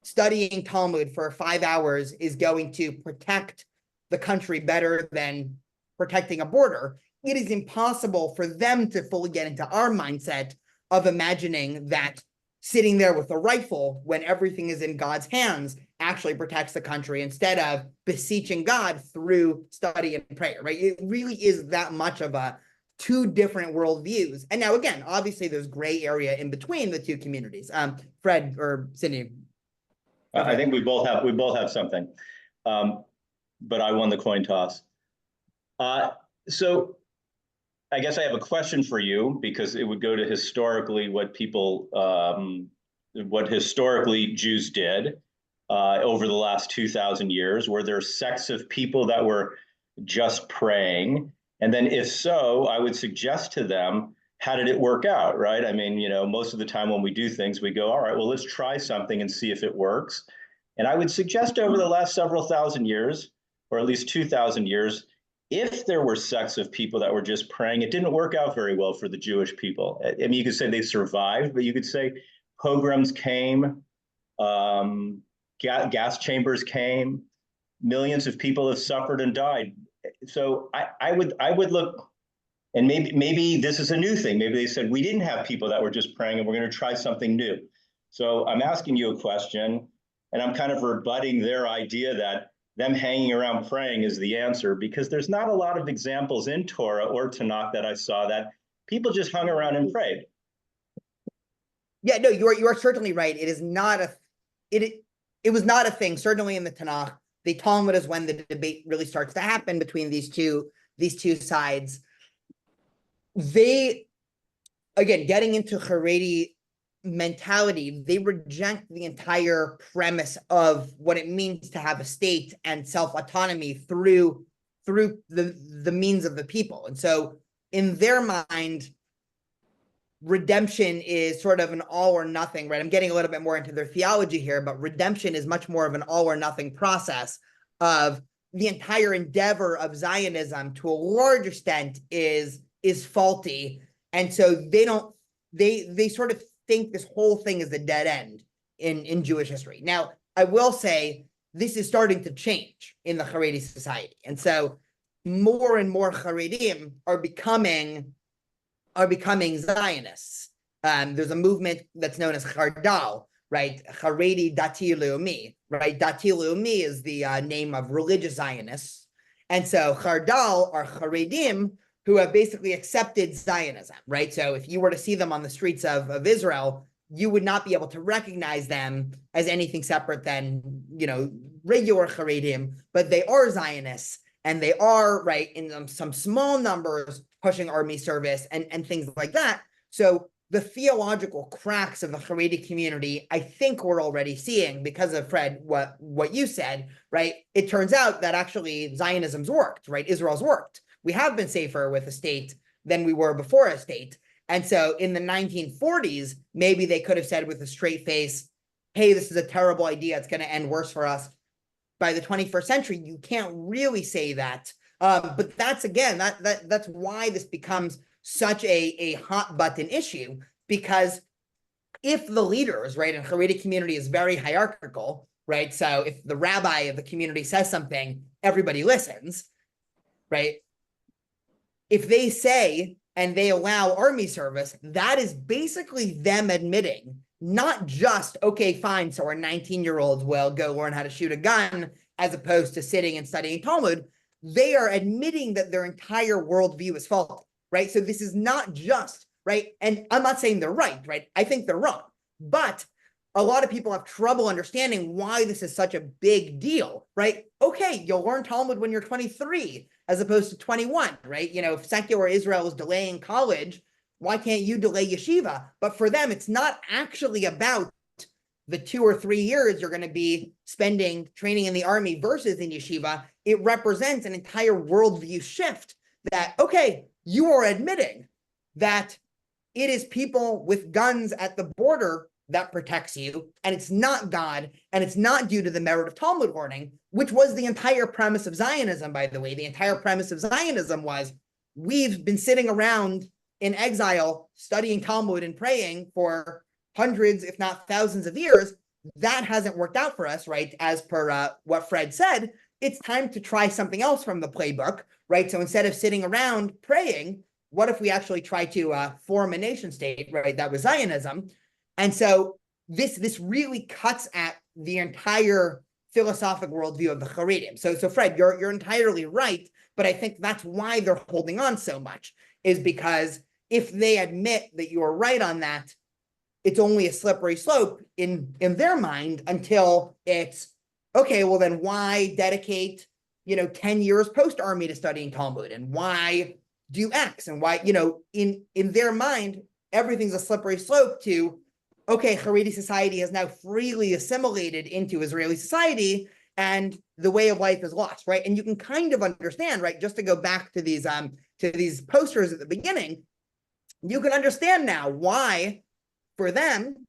studying Talmud for 5 hours is going to protect the country better than protecting a border. It is impossible for them to fully get into our mindset of imagining that sitting there with a rifle when everything is in God's hands actually protects the country instead of beseeching God through study and prayer, right? It really is that much of a two different worldviews. And now, again, obviously there's gray area in between the two communities. Fred or Cindy. I think we both have something, but I won the coin toss. So I guess I have a question for you, because it would go to historically what historically Jews did over the last 2,000 years. Were there sects of people that were just praying? And then if so, I would suggest to them, how did it work out, right? I mean, most of the time when we do things, we go, all right, well, let's try something and see if it works. And I would suggest over the last several thousand years, or at least 2,000 years, if there were sects of people that were just praying, it didn't work out very well for the Jewish people. I mean, you could say they survived, but you could say pogroms came, gas chambers came, millions of people have suffered and died. So I would look, and maybe this is a new thing. Maybe they said, we didn't have people that were just praying and we're going to try something new. So I'm asking you a question, and I'm kind of rebutting their idea that them hanging around praying is the answer, because there's not a lot of examples in Torah or Tanakh that I saw that people just hung around and prayed. Yeah, no, you are certainly right. It is not it was not a thing, certainly in the Tanakh. The Talmud is when the debate really starts to happen between these two sides. They, again, getting into Haredi mentality, they reject the entire premise of what it means to have a state and self-autonomy through the means of the people. And so in their mind, redemption is sort of an all or nothing, right? I'm getting a little bit more into their theology here, but redemption is much more of an all or nothing process of the entire endeavor of Zionism to a large extent is faulty. And so they sort of think this whole thing is a dead end in Jewish history. Now, I will say this is starting to change in the Haredi society. And so more and more Haredim are becoming Zionists. There's a movement that's known as Chardal, right? Haredi Dati Leumi, right? Dati Leumi is the name of religious Zionists. And so Chardal are Haredim who have basically accepted Zionism, right? So if you were to see them on the streets of Israel, you would not be able to recognize them as anything separate than, regular Haredim, but they are Zionists, and they are, right, in some small numbers pushing army service and things like that. So the theological cracks of the Haredi community, I think we're already seeing because of, Fred, what you said, right? It turns out that actually Zionism's worked, right? Israel's worked. We have been safer with a state than we were before a state. And so in the 1940s, maybe they could have said with a straight face, hey, this is a terrible idea. It's going to end worse for us. By the 21st century, you can't really say that. But that's, again, that's why this becomes such a hot button issue, because if the leaders, right, and Haredi community is very hierarchical, right? So if the rabbi of the community says something, everybody listens, right? If they say and they allow army service, that is basically them admitting not just, okay, fine, so our 19-year-olds will go learn how to shoot a gun as opposed to sitting and studying Talmud. They are admitting that their entire worldview is faulty, right? So this is not just, right? And I'm not saying they're right? I think they're wrong. But a lot of people have trouble understanding why this is such a big deal, right? Okay, you'll learn Talmud when you're 23 as opposed to 21, right? If secular Israel is delaying college, why can't you delay yeshiva? But for them, it's not actually about the 2 or 3 years you're going to be spending training in the army versus in yeshiva. It represents an entire worldview shift that, okay, you are admitting that it is people with guns at the border that protects you, and it's not God, and it's not due to the merit of Talmud learning, which was the entire premise of Zionism, by the way. The entire premise of Zionism was, we've been sitting around in exile, studying Talmud and praying for hundreds, if not thousands of years. That hasn't worked out for us, right? As per what Fred said, it's time to try something else from the playbook, right? So instead of sitting around praying, what if we actually try to form a nation state, right? That was Zionism. And so this really cuts at the entire philosophic worldview of the Haredim. So Fred, you're entirely right, but I think that's why they're holding on so much, is because if they admit that you are right on that, it's only a slippery slope in their mind until it's, okay, well then why dedicate, 10 years post-army to studying Talmud, and why do X, and why, in their mind, everything's a slippery slope to, okay, Haredi society has now freely assimilated into Israeli society, and the way of life is lost, right? And you can kind of understand, right? Just to go back to these posters at the beginning, you can understand now why, for them,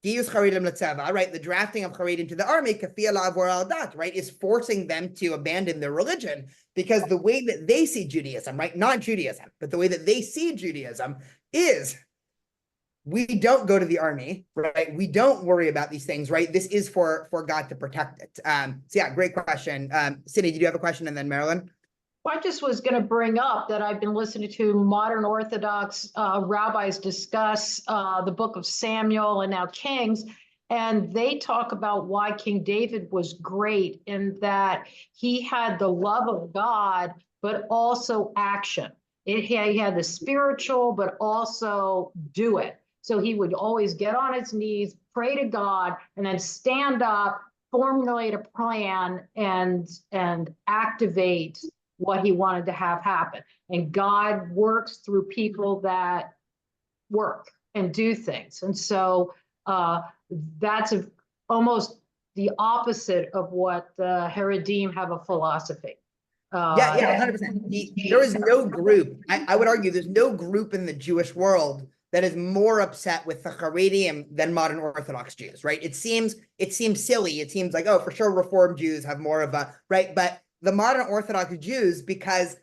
Giyus Haredim L'Tzeva, right? The drafting of Haredim to the army, Kafiyah La'avor al Dat, right, is forcing them to abandon their religion, because the way that they see Judaism, right? Not Judaism, but the way that they see Judaism is, we don't go to the army, right? We don't worry about these things, right? This is for God to protect it. So yeah, great question. Cindy, did you have a question? And then Marilyn? Well, I just was going to bring up that I've been listening to modern Orthodox rabbis discuss the book of Samuel and now Kings, and they talk about why King David was great in that he had the love of God, but also action. He had the spiritual, but also do it. So he would always get on his knees, pray to God, and then stand up, formulate a plan, and activate what he wanted to have happen. And God works through people that work and do things. And so that's almost the opposite of what the Haredim have a philosophy. Yeah, 100%. There is no group, I would argue there's no group in the Jewish world that is more upset with the Haredim than modern Orthodox Jews, right? It seems silly. It seems like, oh, for sure, Reform Jews have more of a, right? But the modern Orthodox Jews, because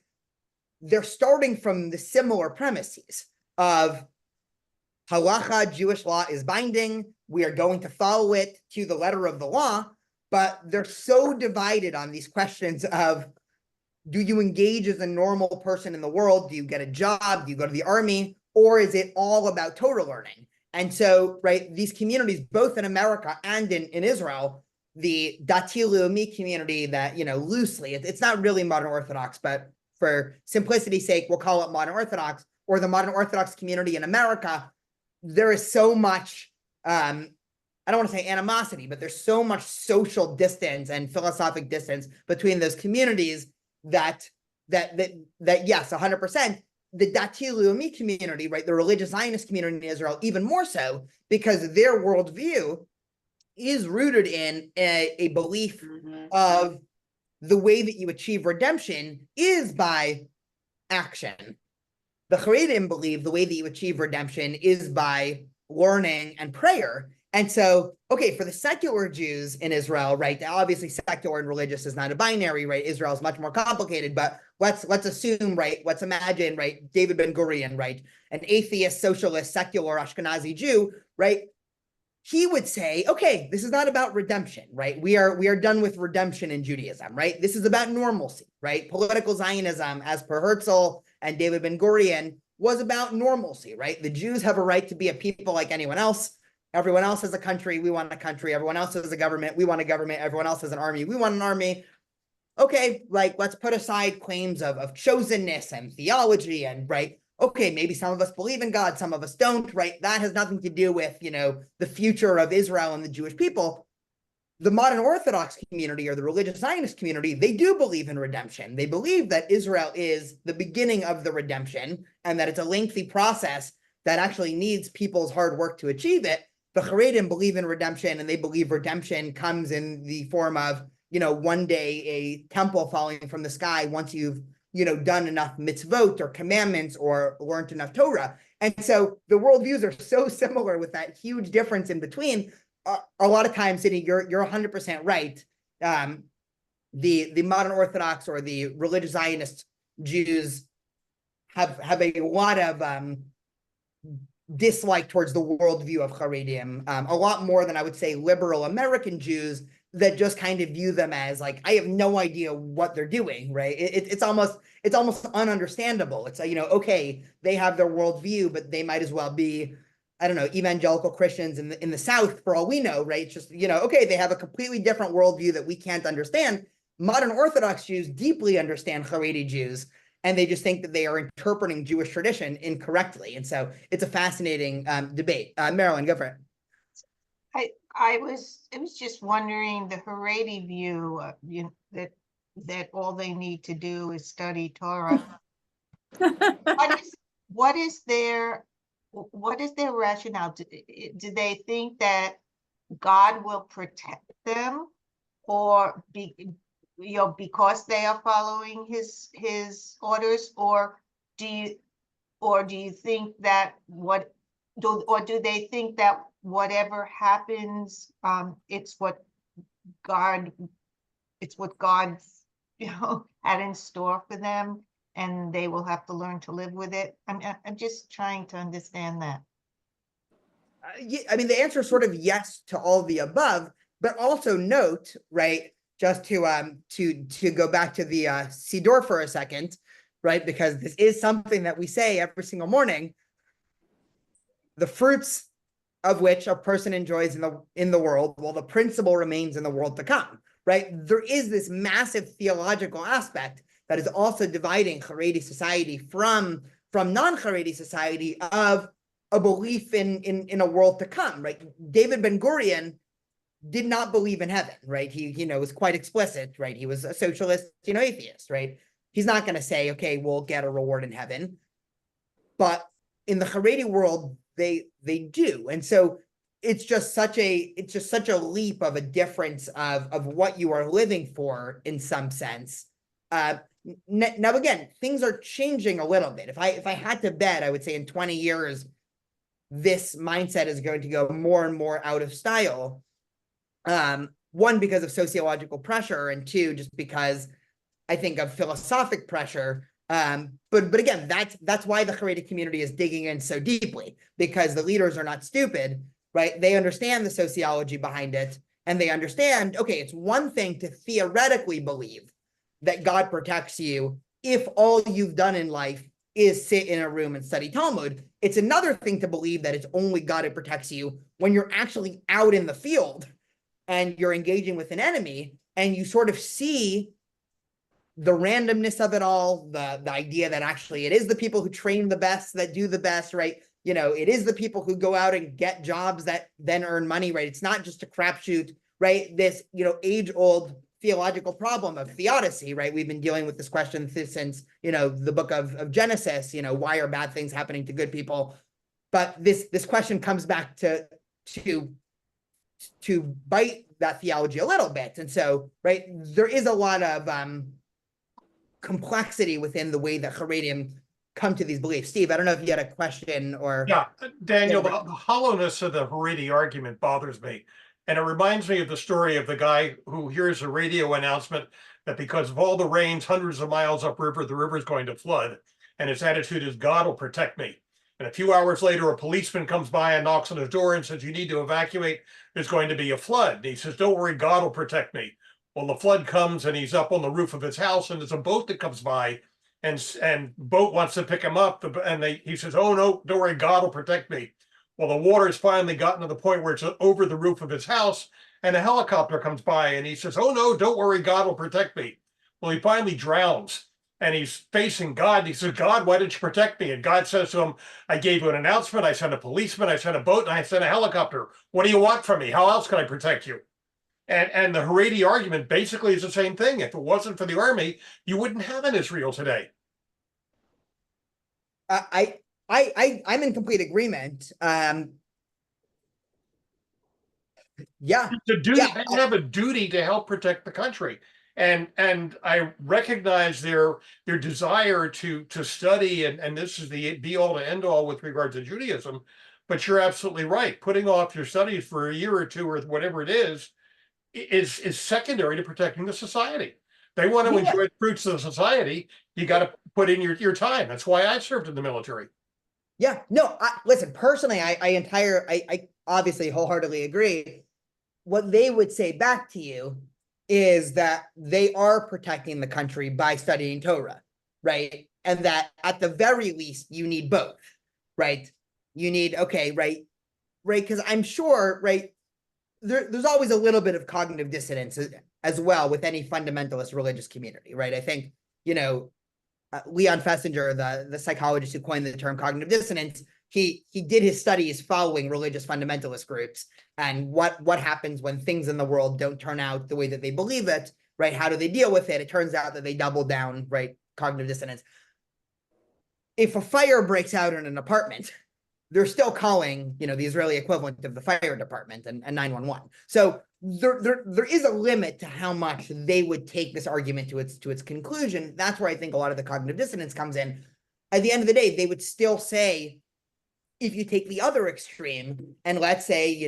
they're starting from the similar premises of halacha, Jewish law, is binding. We are going to follow it to the letter of the law, but they're so divided on these questions of, do you engage as a normal person in the world? Do you get a job? Do you go to the army? Or is it all about Torah learning? And so, right, these communities, both in America and in Israel, the Dati Leumi community that, loosely, it's not really modern Orthodox, but for simplicity's sake, we'll call it modern Orthodox, or the modern Orthodox community in America, there is so much, I don't want to say animosity, but there's so much social distance and philosophic distance between those communities that yes, 100%. The Dati Leumi community, right, the religious Zionist community in Israel, even more so, because their worldview is rooted in a belief of the way that you achieve redemption is by action. The Haredim believe the way that you achieve redemption is by learning and prayer. And so, okay, for the secular Jews in Israel, right, obviously secular and religious is not a binary, right? Israel is much more complicated, but let's assume, right, let's imagine, right, David Ben-Gurion, right, an atheist, socialist, secular Ashkenazi Jew, right? He would say, okay, this is not about redemption, right? We are done with redemption in Judaism, right? This is about normalcy, right? Political Zionism, as per Herzl and David Ben-Gurion, was about normalcy, right? The Jews have a right to be a people like anyone else. Everyone else has a country, we want a country. Everyone else has a government, we want a government. Everyone else has an army, we want an army. Okay, like, let's put aside claims of chosenness and theology and, right, okay, maybe some of us believe in God, some of us don't, right? That has nothing to do with, the future of Israel and the Jewish people. The modern Orthodox community or the religious Zionist community, they do believe in redemption. They believe that Israel is the beginning of the redemption and that it's a lengthy process that actually needs people's hard work to achieve it. The Haredim believe in redemption, and they believe redemption comes in the form of, one day a temple falling from the sky once you've, done enough mitzvot or commandments or learned enough Torah. And so the worldviews are so similar with that huge difference in between. A lot of times, Sidney, you're 100% right. The modern Orthodox or the religious Zionist Jews have a lot of dislike towards the worldview of Haredim, a lot more than I would say liberal American Jews that just kind of view them as like, I have no idea what they're doing, right? It's almost ununderstandable. It's okay, they have their worldview, but they might as well be, I don't know, evangelical Christians in the South for all we know, right? It's just, okay, they have a completely different worldview that we can't understand. Modern Orthodox Jews deeply understand Haredi Jews, and they just think that they are interpreting Jewish tradition incorrectly. And so it's a fascinating debate. Marilyn, go for it. I was just wondering, the Haredi view, that all they need to do is study Torah. What is their rationale? Do they think that God will protect them, or because they are following his orders, or do you think that do they think that whatever happens, it's what God had in store for them, and they will have to learn to live with it? I'm just trying to understand that. Yeah, I mean, the answer is sort of yes to all the above, but also note, right, just to go back to the Siddur for a second, right, because this is something that we say every single morning. The fruits of which a person enjoys in the world, well, the principle remains in the world to come, right? There is this massive theological aspect that is also dividing Haredi society from non-Haredi society of a belief in a world to come, right? David Ben-Gurion did not believe in heaven, right? He was quite explicit, right? He was a socialist, atheist, right? He's not going to say, okay, we'll get a reward in heaven. But in the Haredi world, they do. And so it's just such a leap of a difference of what you are living for in some sense. Now, again, things are changing a little bit. If I had to bet, I would say in 20 years, this mindset is going to go more and more out of style. One, because of sociological pressure, and two, just because I think of philosophic pressure. But again, that's why the Haredi community is digging in so deeply, because the leaders are not stupid, right? They understand the sociology behind it, and they understand, okay, it's one thing to theoretically believe that God protects you if all you've done in life is sit in a room and study Talmud. It's another thing to believe that it's only God who protects you when you're actually out in the field and you're engaging with an enemy, and you sort of see the randomness of it all, the idea that actually it is the people who train the best that do the best, right? It is the people who go out and get jobs that then earn money, right? It's not just a crapshoot, right? This, age-old theological problem of theodicy, right? We've been dealing with this question since, the book of Genesis, why are bad things happening to good people? But this question comes back to bite that theology a little bit. And so, right, there is a lot of complexity within the way that Haredim come to these beliefs. Steve, I don't know if you had a question or... Yeah, Daniel, the hollowness of the Haredi argument bothers me. And it reminds me of the story of the guy who hears a radio announcement that because of all the rains hundreds of miles upriver, the river is going to flood. And his attitude is, God will protect me. And a few hours later, a policeman comes by and knocks on his door and says, you need to evacuate. There's going to be a flood. And he says, don't worry, God will protect me. Well, the flood comes and he's up on the roof of his house and there's a boat that comes by and boat wants to pick him up. He says, oh, no, don't worry, God will protect me. Well, the water has finally gotten to the point where it's over the roof of his house and a helicopter comes by and he says, oh, no, don't worry, God will protect me. Well, he finally drowns and he's facing God. And he says, God, why didn't you protect me? And God says to him, I gave you an announcement. I sent a policeman. I sent a boat and I sent a helicopter. What do you want from me? How else can I protect you? And the Haredi argument basically is the same thing. If it wasn't for the army, you wouldn't have an Israel today. I'm in complete agreement. Yeah. They have a duty to help protect the country. And I recognize their desire to study, and this is the be all to end all with regard to Judaism. But you're absolutely right. Putting off your studies for a year or two or whatever it is secondary to protecting the society. They want to enjoy the fruits of the society. You got to put in your time. That's why I served in the military. Yeah, no, listen, personally, I obviously wholeheartedly agree. What they would say back to you is that they are protecting the country by studying Torah, right? And that at the very least, you need both, right? You need, okay, right? Because I'm sure, right, there's always a little bit of cognitive dissonance as well with any fundamentalist religious community, right? I think, Leon Festinger, the psychologist who coined the term cognitive dissonance, he did his studies following religious fundamentalist groups and what happens when things in the world don't turn out the way that they believe it, right? How do they deal with it? It turns out that they double down, right? Cognitive dissonance. If a fire breaks out in an apartment, they're still calling, the Israeli equivalent of the fire department and 911. So there is a limit to how much they would take this argument to its conclusion. That's where I think a lot of the cognitive dissonance comes in. At the end of the day, they would still say, if you take the other extreme, and let's say,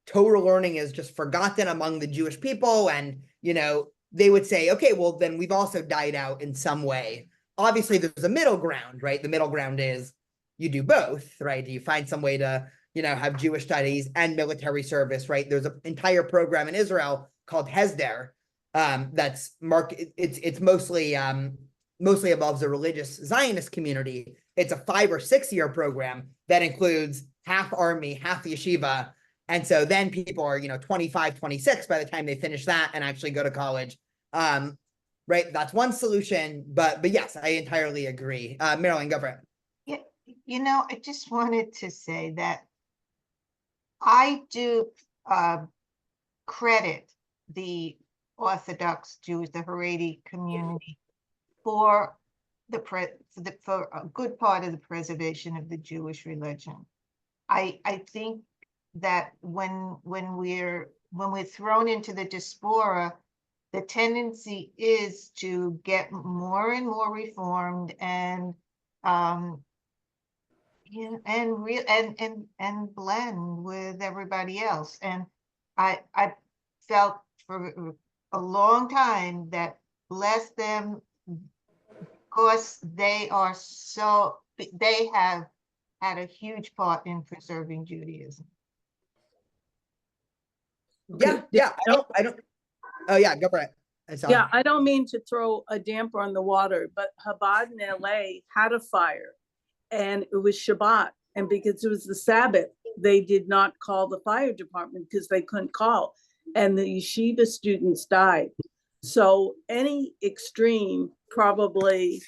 Torah learning is just forgotten among the Jewish people, and, they would say, okay, well, then we've also died out in some way. Obviously, there's a middle ground, right? The middle ground is you do both, right? You find some way to, have Jewish studies and military service, right? There's an entire program in Israel called Hesder that's it's mostly involves the religious Zionist community. It's a 5 or 6 year program that includes half army, half yeshiva. And so then people are, 25, 26 by the time they finish that and actually go to college. Right? That's one solution, but yes, I entirely agree. Marilyn, go for it. Yeah, I just wanted to say that I do credit the Orthodox Jews, the Haredi community, for for a good part of the preservation of the Jewish religion. I think that when we're thrown into the diaspora, the tendency is to get more and more reformed and and blend with everybody else. And I felt for a long time that less them Because they are so, they have had a huge part in preserving Judaism. Yeah, yeah. I don't. Oh yeah, go for it. Yeah, I don't mean to throw a damper on the water, but Chabad in LA had a fire and it was Shabbat. And because it was the Sabbath, they did not call the fire department because they couldn't call. And the yeshiva students died. So any extreme probably,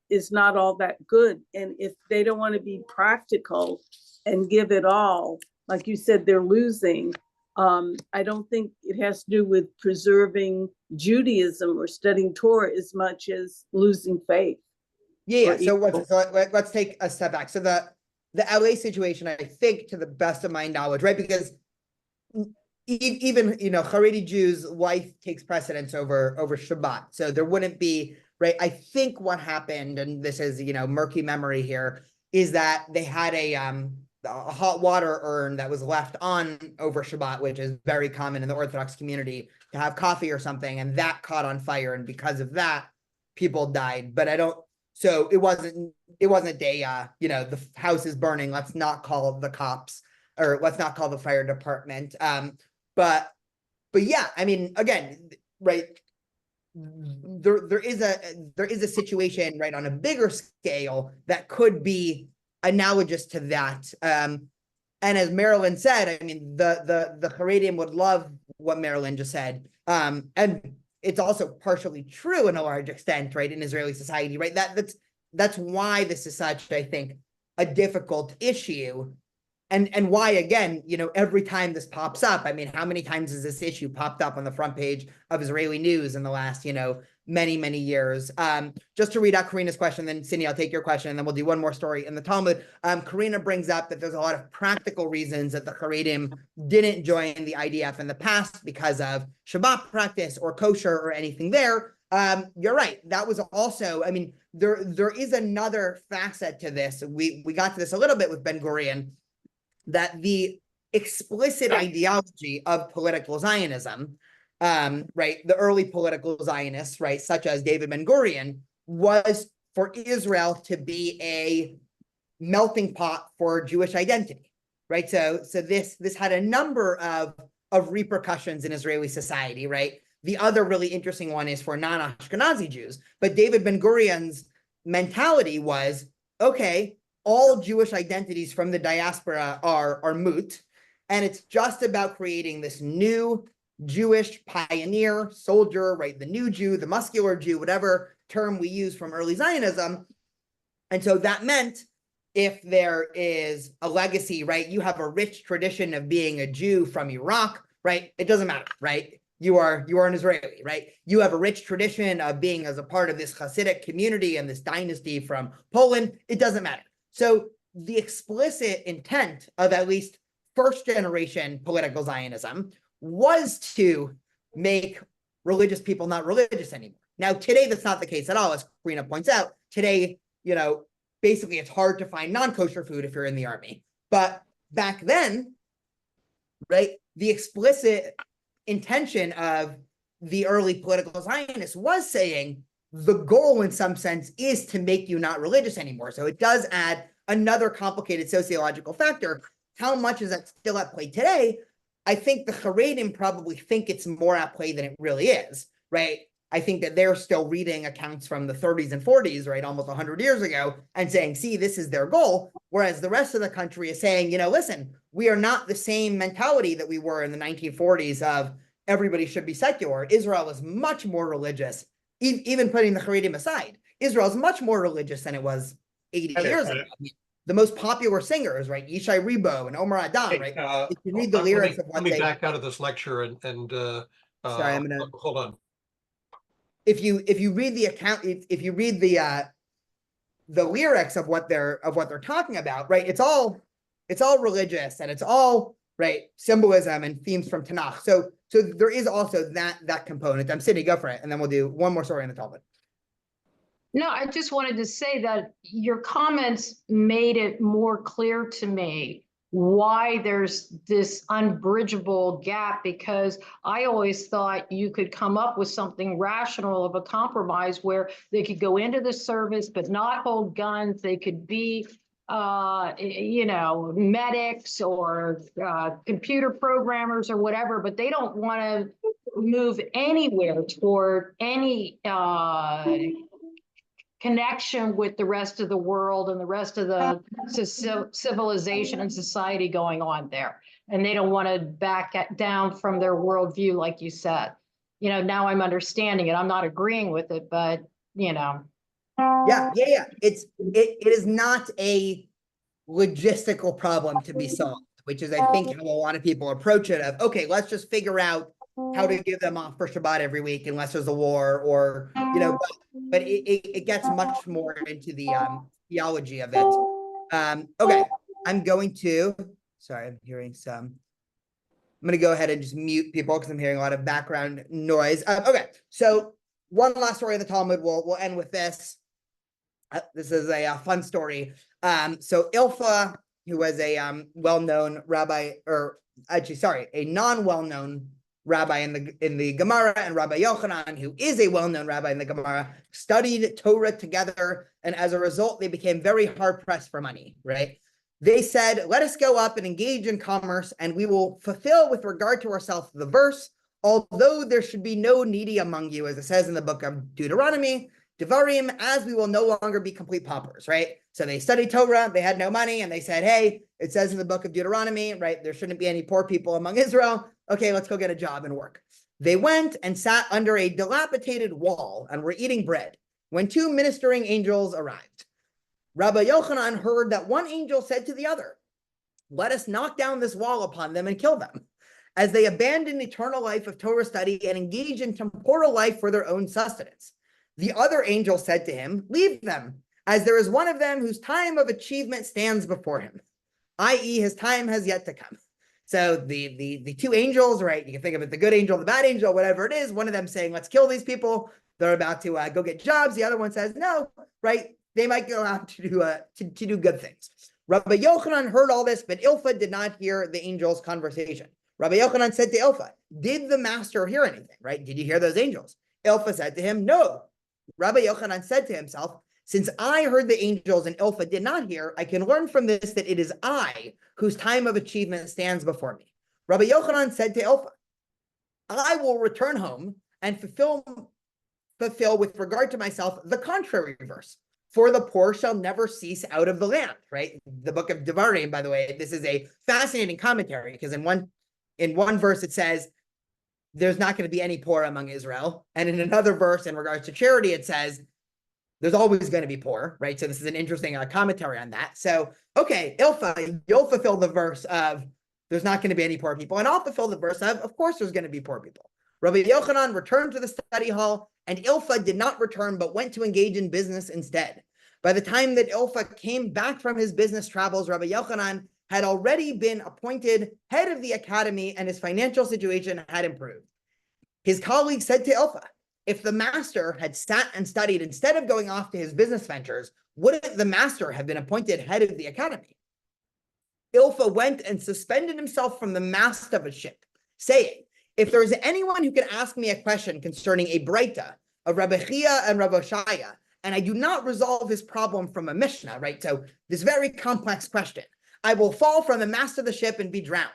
is not all that good. And if they don't want to be practical and give it all, like you said, they're losing. I don't think it has to do with preserving Judaism or studying Torah as much as losing faith. Yeah. So let's take a step back. So the LA situation, I think, to the best of my knowledge, right? Because even Haredi Jews' life takes precedence over Shabbat. So there wouldn't be, right? I think what happened, and this is murky memory here, is that they had a hot water urn that was left on over Shabbat, which is very common in the Orthodox community to have coffee or something, and that caught on fire, and because of that, people died. But I don't. So it wasn't the house is burning, let's not call the cops, or let's not call the fire department. But yeah, I mean, again, right, there is a situation, right, on a bigger scale that could be analogous to that. And as Marilyn said, I mean, the Haredim would love what Marilyn just said. And it's also partially true in a large extent, right, in Israeli society, right? That's why this is such, I think, a difficult issue. And why, again, every time this pops up, I mean, how many times has this issue popped up on the front page of Israeli news in the last, many, many years? Just to read out Karina's question, then Cindy, I'll take your question, and then we'll do one more story in the Talmud. Karina brings up that there's a lot of practical reasons that the Haredim didn't join the IDF in the past because of Shabbat practice or kosher or anything there. You're right. That was also, I mean, there is another facet to this. We got to this a little bit with Ben Gurion, that the explicit ideology of political Zionism, right, the early political Zionists, right, such as David Ben Gurion, was for Israel to be a melting pot for Jewish identity, right? So this had a number of repercussions in Israeli society, right? The other really interesting one is for non-Ashkenazi Jews, but David Ben Gurion's mentality was, okay, all Jewish identities from the diaspora are moot, and it's just about creating this new Jewish pioneer, soldier, right? The new Jew, the muscular Jew, whatever term we use from early Zionism. And so that meant if there is a legacy, right? You have a rich tradition of being a Jew from Iraq, right? It doesn't matter, right? You are an Israeli, right? You have a rich tradition of being as a part of this Hasidic community and this dynasty from Poland. It doesn't matter. So the explicit intent of at least first generation political Zionism was to make religious people not religious anymore. Now, today, that's not the case at all, as Karina points out. Today, basically it's hard to find non-kosher food if you're in the army. But back then, right, the explicit intention of the early political Zionists was saying, the goal in some sense is to make you not religious anymore. So it does add another complicated sociological factor. How much is that still at play today? I think the Haredim probably think it's more at play than it really is, right? I think that they're still reading accounts from the 30s and 40s, right, almost 100 years ago, and saying, see, this is their goal. Whereas the rest of the country is saying, listen, we are not the same mentality that we were in the 1940s of everybody should be secular. Israel is much more religious. Even putting the Haredim aside, Israel is much more religious than it was 80 years ago. I mean, the most popular singers, right, Yishai Ribo and Omer Adam, right? If you read the lyrics of what let me back out of this lecture and sorry, I'm gonna hold on. If you read the account, if you read the lyrics of what they're talking about, right, it's all religious and it's all right symbolism and themes from Tanakh. So there is also that component. Sydney, go for it, and then we'll do one more story in the Talmud. No, I just wanted to say that your comments made it more clear to me why there's this unbridgeable gap, because I always thought you could come up with something rational of a compromise where they could go into the service but not hold guns. They could be medics or computer programmers or whatever, but they don't want to move anywhere toward any connection with the rest of the world and the rest of the civilization and society going on there. And they don't want to back down from their worldview, like you said. Now I'm understanding it. I'm not agreeing with it, but Yeah. It is not a logistical problem to be solved, which is, I think, how a lot of people approach it of, okay, let's just figure out how to give them off for Shabbat every week unless there's a war, or, but it gets much more into the theology of it. Okay, I'm going to go ahead and just mute people because I'm hearing a lot of background noise. Okay, so one last story in the Talmud. We'll end with this. This is a fun story. So Ilfa, who was a well-known rabbi, or actually, sorry, a non-well-known rabbi in the Gemara, and Rabbi Yochanan, who is a well-known rabbi in the Gemara, studied Torah together, and as a result, they became very hard-pressed for money, right? They said, let us go up and engage in commerce, and we will fulfill with regard to ourselves the verse, although there should be no needy among you, as it says in the book of Deuteronomy, Devarim, as we will no longer be complete paupers, right? So they studied Torah, they had no money, and they said, hey, it says in the book of Deuteronomy, right, there shouldn't be any poor people among Israel. Okay, let's go get a job and work. They went and sat under a dilapidated wall and were eating bread when two ministering angels arrived. Rabbi Yochanan heard that one angel said to the other, let us knock down this wall upon them and kill them, as they abandon eternal life of Torah study and engage in temporal life for their own sustenance. The other angel said to him, leave them, as there is one of them whose time of achievement stands before him, i.e. his time has yet to come. So the two angels, right, you can think of it, the good angel, the bad angel, whatever it is, one of them saying, let's kill these people. They're about to go get jobs. The other one says, no, right, they might go out to do good things. Rabbi Yochanan heard all this, but Ilfa did not hear the angels' conversation. Rabbi Yochanan said to Ilfa, did the master hear anything, right? Did you hear those angels? Ilfa said to him, no. Rabbi Yochanan said to himself, since I heard the angels and Ilfa did not hear, I can learn from this that it is I whose time of achievement stands before me. Rabbi Yochanan said to Ilfa, I will return home and fulfill with regard to myself the contrary verse. For the poor shall never cease out of the land, right? The book of Devarim, by the way, this is a fascinating commentary, because in one verse it says, there's not going to be any poor among Israel. And in another verse, in regards to charity, it says, there's always going to be poor, right? So this is an interesting commentary on that. So, okay, Ilfa, you'll fulfill the verse of, there's not going to be any poor people. And I'll fulfill the verse of course there's going to be poor people. Rabbi Yochanan returned to the study hall, and Ilfa did not return, but went to engage in business instead. By the time that Ilfa came back from his business travels, Rabbi Yochanan had already been appointed head of the academy, and his financial situation had improved. His colleague said to Ilfa, if the master had sat and studied instead of going off to his business ventures, wouldn't the master have been appointed head of the academy? Ilfa went and suspended himself from the mast of a ship, saying, if there is anyone who can ask me a question concerning a breita of Rabbi Chia and Rabbi Shaya, and I do not resolve his problem from a Mishnah, right? So this very complex question, I will fall from the mast of the ship and be drowned.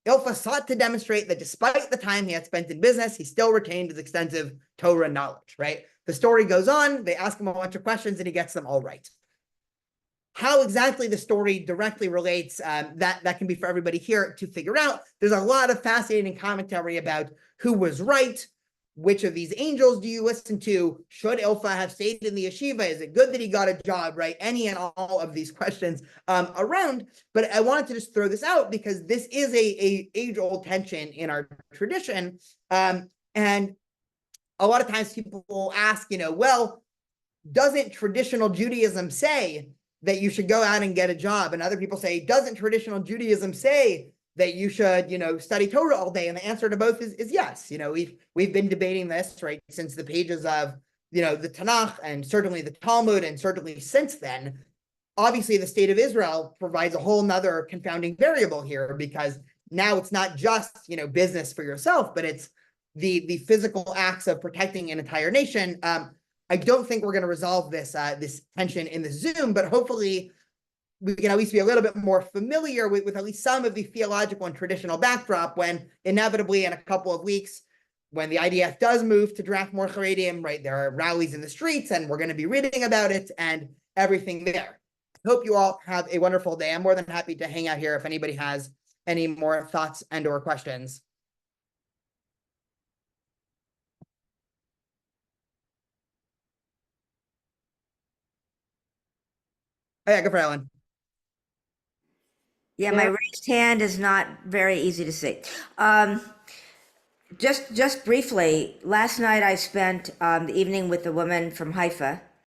Ilfa sought to demonstrate that despite the time he had spent in business, he still retained his extensive Torah knowledge, right? The story goes on, they ask him a bunch of questions and he gets them all right. How exactly the story directly relates, that can be for everybody here to figure out. There's a lot of fascinating commentary about who was right, which of these angels do you listen to? Should Ilfa have stayed in the yeshiva? Is it good that he got a job, right? Any and all of these questions around. But I wanted to just throw this out because this is a age-old tension in our tradition. And a lot of times people will ask, well, doesn't traditional Judaism say that you should go out and get a job? And other people say, doesn't traditional Judaism say that you should, study Torah all day? And the answer to both is yes. We've been debating this, right, since the pages of, the Tanakh, and certainly the Talmud, and certainly since then. obviously the state of Israel provides a whole nother confounding variable here, because now it's not just, business for yourself, but it's the physical acts of protecting an entire nation. I don't think we're going to resolve this tension in the Zoom, but hopefully we can at least be a little bit more familiar with at least some of the theological and traditional backdrop when inevitably in a couple of weeks, when the IDF does move to draft more Haredim, right, there are rallies in the streets and we're going to be reading about it and everything there. Hope you all have a wonderful day. I'm more than happy to hang out here if anybody has any more thoughts and or questions. Oh, yeah, go for Ellen. Yeah, my raised hand is not very easy to see. Just briefly, last night I spent the evening with a woman from Haifa,